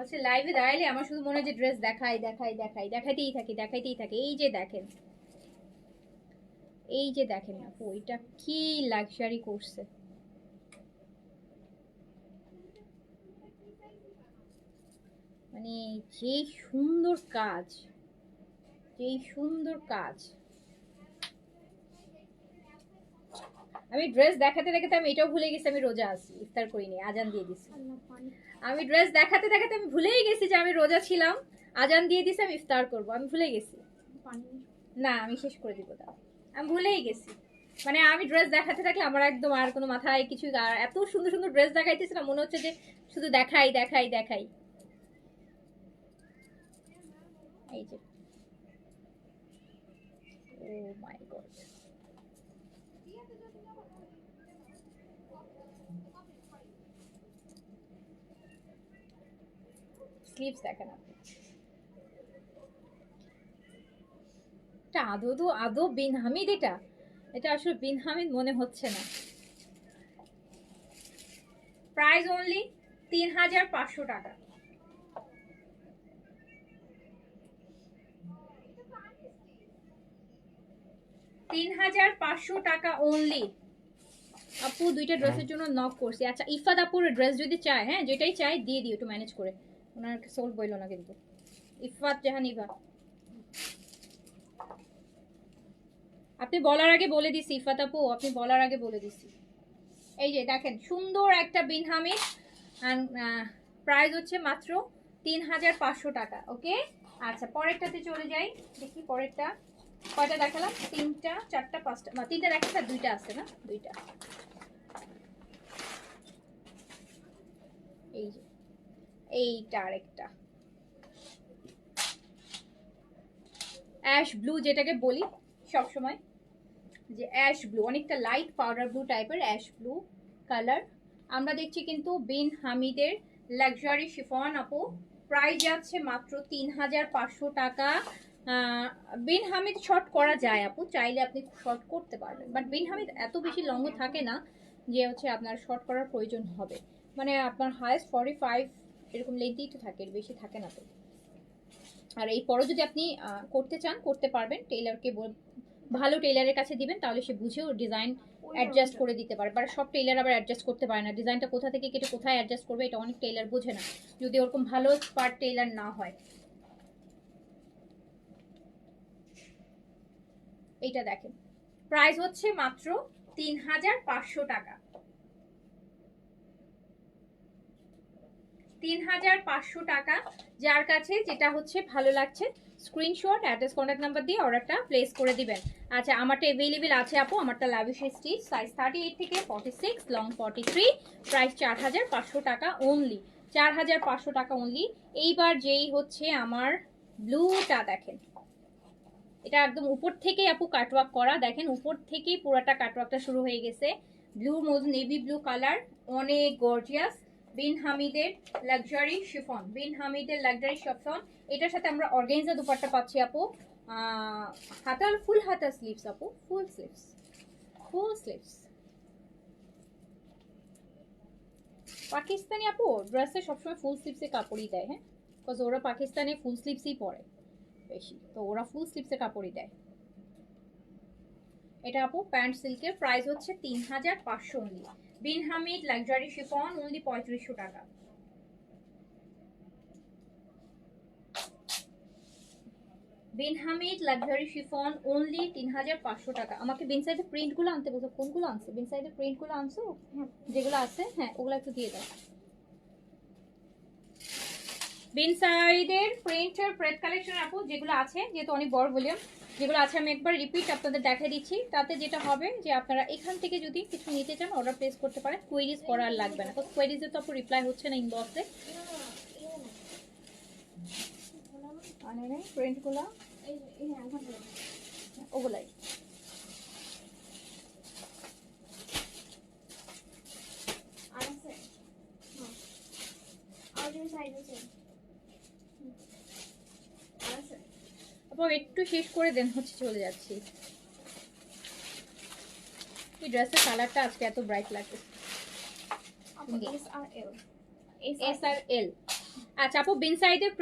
আচ্ছা লাইভে দাঁড়াইলে আমার শুধু মনে হয় যে ড্রেস দেখাই দেখাই দেখাই, দেখাইতেই থাকি দেখাইতেই থাকি। এই যে দেখেন, এই যে দেখেন আপু, এটা কি লাক্সারি করছে, মানে যে সুন্দর কাজ, যেই সুন্দর কাজ। আমি ড্রেস দেখাতে দেখাতে আমি এটাও ভুলে গেছি আমি রোজা আছি, ইফতার করিনি, আজান দিয়ে দিছি। আমি ড্রেস দেখাতে দেখাতে আমি ভুলেই গেছি যে আমি রোজা ছিলাম, আজান দিয়ে দিছি, আমি ইফতার করব, আমি ভুলে গেছি। না আমি শেষ করে দিব, তাও আমি ভুলেই গেছি। মানে আমি ড্রেস দেখাতে থাকলে আমার একদম আর কোনো মাথায় কিছু, আর এত সুন্দর সুন্দর ড্রেস দেখাইতেছে না, মনে হচ্ছে যে শুধু দেখাই দেখাই দেখাই। এই যে ও মাই গড, স্লিভস দেখেন আপনি, এটা আদৌ বিন হামিদ, এটা এটা আসলে বিন হামিদ মনে হচ্ছে না। প্রাইস অনলি 3,500 টাকা। 3,500 টাকা অনলি। আপু দুইটা ড্রেসের জন্য নক করছি। আচ্ছা ইফাত আপুর ড্রেস যদি চায়, হ্যাঁ যেটাই চাই দিয়ে দিও, একটু ম্যানেজ করে, ওনার সোল বইল না কিন্তু। ইফাত জাহান ইভা, আপনি বলার আগে বলে দিছি, ইফাত আপু আপনি বলার আগে বলে দিছি। এই যে দেখেন সুন্দর একটা বিন হামিদ, প্রাইস হচ্ছে মাত্র 3,500 টাকা। ওকে আচ্ছা পরেরটাতে চলে যাই, দেখি পরেরটা কয়টা দেখালাম, 3টা 4টা 5টা, তিনটা দেখাচ্ছে, দুইটা আছে না, দুইটা। এই যে এইটা আরেকটা অ্যাশ ব্লু, যেটাকে বলি সব সময় যে অ্যাশ ব্লু, অনেকটা লাইট পাউডার ব্লু টাইপের অ্যাশ ব্লু কালার। আমরা দেখছি কিন্তু বিন হামিদের লাক্সারি শিফন আপু, প্রাইস যাচ্ছে মাত্র 3500 টাকা। বিন হামিদ শর্ট করা যায় আপু, চাইলে আপনি শর্ট করতে পারবেন, বাট বিন হামিদ এত বেশি লং থাকে না যে হচ্ছে আপনার শর্ট করার প্রয়োজন হবে। মানে আপনার হায়েস্ট 45 এরকম লেন্থই তো থাকে, এর বেশি থাকে না তো। আর এই পরও যদি আপনি করতে চান করতে পারবেন, টেইলারকে ভালো টেইলারের কাছে দিবেন, তাহলে সে বুঝেও ডিজাইন অ্যাডজাস্ট করে দিতে পারে। বাট সব টেইলার আবার অ্যাডজাস্ট করতে পারে না, ডিজাইনটা কোথা থেকে কেটে কোথায় অ্যাডজাস্ট করবে এটা অনেক টেইলার বোঝে না, যদি ওরকম ভালো স্পার্ট টেইলার না হয়। এইটা দেখেন, প্রাইস হচ্ছে মাত্র 3500 টাকা। 3500 টাকা। যার কাছে যেটা হচ্ছে ভালো লাগছে স্ক্রিনশট অ্যাড্রেস কন্ট্যাক্ট নাম্বার দিয়ে অর্ডারটা প্লেস করে দিবেন। আচ্ছা, আমারটা অ্যাভেলেবেল আছে আপু, আমারটা লাভিশ স্টিচ, সাইজ 38 থেকে 46, লং 43, প্রাইস 4500 টাকা অনলি, 4500 টাকা অনলি। এইবার যেই হচ্ছে আমার ব্লুটা দেখেন, এটা একদম উপর থেকেই আপু কাটওয়ার্ক করা, দেখেন উপর থেকেই পুরোটা কাটওয়ার্কটা শুরু হয়ে গেছে। ব্লু মোজ নেভি ব্লু কালার, অনেক গর্জিয়াস। বিন হামিদের লাক্সারি শিফন, বিন হামিদের লাক্সারি শিফন, এটার সাথে আমরা অর্গানজা দুপাট্টা পাচ্ছি আপু। হাতার ফুল হাতা স্লিভস আপু, ফুল স্লিভস, ফুল স্লিভস। পাকিস্তানি আপু ড্রেসে সবসময় ফুল স্লিভসের কাপড়ই দেয়, হ্যাঁ, বিকজ ওরা পাকিস্তানে ফুল স্লিভসই পরে বেশি, তো ওরা ফুল স্লিভসের কাপড়ই দেয়। এটা আপু প্যান্ট সিল্কের, প্রাইস হচ্ছে 3500 অনলি। বিন হামিদ লাক্সারি শিফন অনলি 3500 টাকা। বিন হামিদ লাক্সারি শিফন অনলি 3500 টাকা। আমাকে বিন সাইডের প্রিন্টগুলো আনতে বলছো, কোনগুলো আনছো? বিন সাইডের প্রিন্টগুলো আনছো? হ্যাঁ, যেগুলো আছে, হ্যাঁ ওগুলো একটু দিয়ে দাও। বিন সাইডের প্রিন্টের প্রেড কালেকশন আপু যেগুলো আছে, যেহেতু অনেক বড় ভলিউম, যেগুলো আছে আমি একবার রিপিট আপনাদের দেখাই দিচ্ছি। তাতে যেটা হবে যে আপনারা এখান থেকে যদি কিছু নিতে চান অর্ডার প্লেস করতে পারেন, কোয়েরিজ করার লাগবে না, তো কোয়েরিজে তো আপু রিপ্লাই হচ্ছে না ইনবক্সে। আনে নেই প্রিন্টগুলো, ওগুলাই আপু একটু শেষ করে দেন, হচ্ছে চলে যাচ্ছি। এই ড্রেসের কালারটা আজকে এত ব্রাইট লাগে। এস আর এল। আচ্ছা আপু বিন সাইডের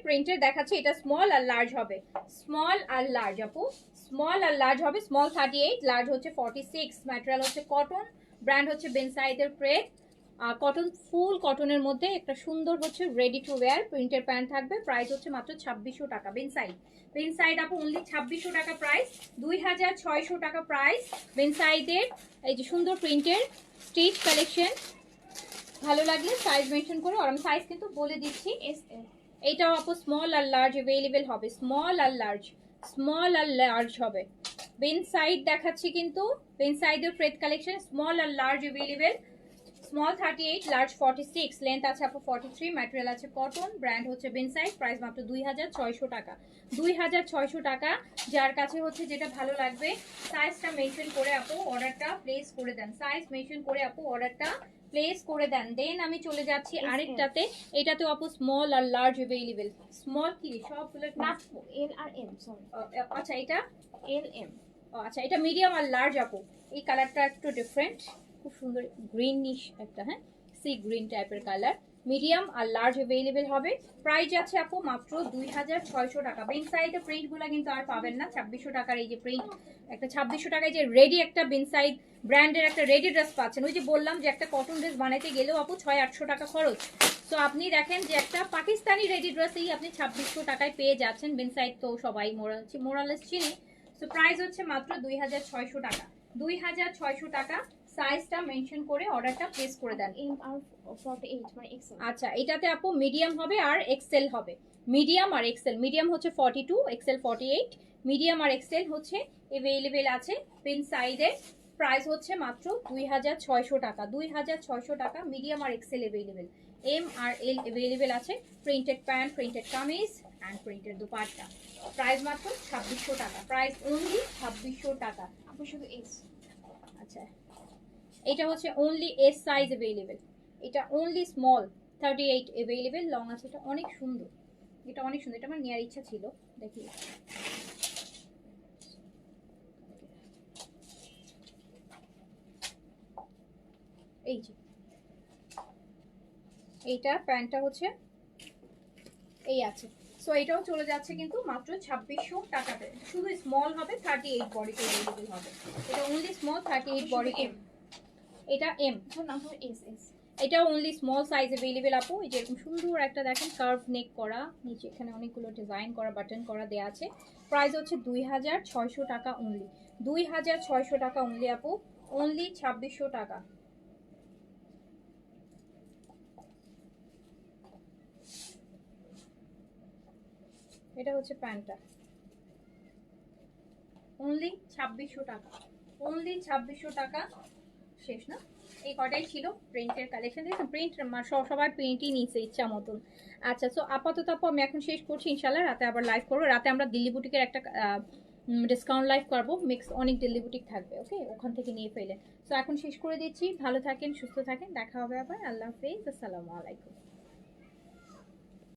প্রিন্টের দেখাচ্ছি, এটা স্মল আর লার্জ হবে, স্মল আর লার্জ আপু, স্মল আর লার্জ হবে। স্মল 38, লার্জ হচ্ছে 46, ম্যাটেরিয়াল হচ্ছে কটন, ব্র্যান্ড হচ্ছে বিন সাইডের প্রেড, কটন, ফুল কটনের মধ্যে একটা সুন্দর হচ্ছে রেডি টু ওয়্যার প্রিন্টের প্যান্ট থাকবে। প্রাইস হচ্ছে মাত্র 2600 টাকা। বিন সাইড আপু অনলি 2600 টাকা প্রাইস, 2600 টাকা প্রাইস। বিন সাইডের এই যে সুন্দর প্রিন্টের স্টিচ কালেকশন, ভালো লাগলে সাইজ মেনশন করে, আর আমি সাইজ কিন্তু বলে দিচ্ছি। এইটাও আপু স্মল আর লার্জ অ্যাভেলেবেল হবে, স্মল আর লার্জ, স্মল আর লার্জ হবে। বিন সাইড দেখাচ্ছি কিন্তু, বিন সাইডের প্রেড কালেকশন স্মল আর large available. Small 38, large 46, length আছে আপু 43, ম্যাটেরিয়াল আছে কটন, ব্র্যান্ড হচ্ছে বিন সাইড, প্রাইস মাত্র 2600 টাকা, 2600 টাকা। যার কাছে হচ্ছে যেটা ভালো লাগবে সাইজটা মেনশন করে আপু অর্ডারটা প্লেস করে দেন, সাইজ মেনশন করে আপু অর্ডারটা প্লেস করে দেন। দেন আমি চলে যাচ্ছি আরেকটাতে, এটাতেও আপু স্মল আর লার্জ অ্যাভেলেবেল। স্মল কি সবগুলো না, এল আর এম, সরি। আচ্ছা এটা এল এম, আচ্ছা এটা মিডিয়াম আর লার্জ আপু। এই কালারটা একটু ডিফারেন্ট, খুব সুন্দর গ্রিনিশ একটা, হ্যাঁ সি গ্রিন টাইপের কালার, মিডিয়াম আর লার্জ অ্যাভেলেবেল হবে। প্রাইস আছে আপু মাত্র 2600 টাকা। বিন সাইডের প্রিন্টগুলো কিন্তু আর পাবেন না 2600 টাকার। এই যে প্রিন্ট একটা 2600 টাকায় যে রেডি একটা বিন সাইড ব্র্যান্ডের একটা রেডি ড্রেস পাচ্ছেন। ওই যে বললাম যে একটা কটন ড্রেস বানাইতে গেলেও আপু 600-800 টাকা খরচ, তো আপনি দেখেন যে একটা পাকিস্তানি রেডি ড্রেসেই আপনি 2600 টাকায় পেয়ে যাচ্ছেন। বিন সাইড তো সবাই মোরালেস চিনি, তো প্রাইস হচ্ছে মাত্র 2600 টাকা, 2600 টাকা। সাইজটা মেনশন করে অর্ডারটা প্লেস করে দেন। এম আর 48 মানে এক্সেল। আচ্ছা এটাতে আপু মিডিয়াম হবে আর এক্সেল হবে, মিডিয়াম আর এক্সেল। মিডিয়াম হচ্ছে 42, এক্সেল 48, মিডিয়াম আর এক্সেল হচ্ছে অ্যাভেলেবেল আছে পিন সাইডে। প্রাইস হচ্ছে মাত্র 2600 টাকা, 2600 টাকা, মিডিয়াম আর এক্সেল অ্যাভেলেবেল। এম আর এল অ্যাভেলেবেল আছে। Printed pant, printed kameez and printed dupatta. Price মাত্র 2600 টাকা, প্রাইস অনলি 2600 টাকা। আপু শুধু এস। আচ্ছা, এটা হচ্ছে অনলি এস সাইজ অ্যাভেলেবেল, এটা অনলি স্মল 38 অ্যাভেলেবেল, লং আছে। এটা অনেক সুন্দর, এটা অনেক সুন্দর, এটা আমার নেওয়ার ইচ্ছা ছিল। দেখি এই যে এইটা প্যান্টটা হচ্ছে এই আছে। সো এটাও চলে যাচ্ছে কিন্তু মাত্র 2600 টাকাতে। শুধু স্মল হবে, 38 বডিতে অ্যাভেলেবল হবে। এটা অনলি স্মল 38 বডিতে। এটা এম, না আপু এস এস। এটা অনলি স্মল সাইজ অ্যাভেলেবল আপু। এই যে এরকম সুন্দর একটা দেখেন কার্ভ নেক করা, নিচে এখানে অনেকগুলো ডিজাইন করা, বাটন করা দেয়া আছে। প্রাইস হচ্ছে 2600 টাকা অনলি, 2600 টাকা অনলি আপু, অনলি 2600 টাকা। এটা হচ্ছে প্যান্টটা, অনলি 2600 টাকা, অনলি 2600 টাকা। শেষ না, এই কটাই ছিল প্রিন্টের কালেকশন। দেখুন প্রিন্ট সবাই প্রিন্টই নিচ্ছে ইচ্ছা মতন। আচ্ছা, সো আপাতত আপু আমি এখন শেষ করছি, ইনশাল্লাহ রাতে আবার লাইভ করবো। রাতে আমরা দিল্লি বুটিকের একটা ডিসকাউন্ট লাইভ করবো, মিক্স অনেক দিল্লি বুটিক থাকবে, ওকে, ওখান থেকে নিয়ে ফেলেন। সো এখন শেষ করে দিচ্ছি, ভালো থাকেন, সুস্থ থাকেন, দেখা হবে আবার। আল্লাহ হাফেজ, আসসালামু আলাইকুম।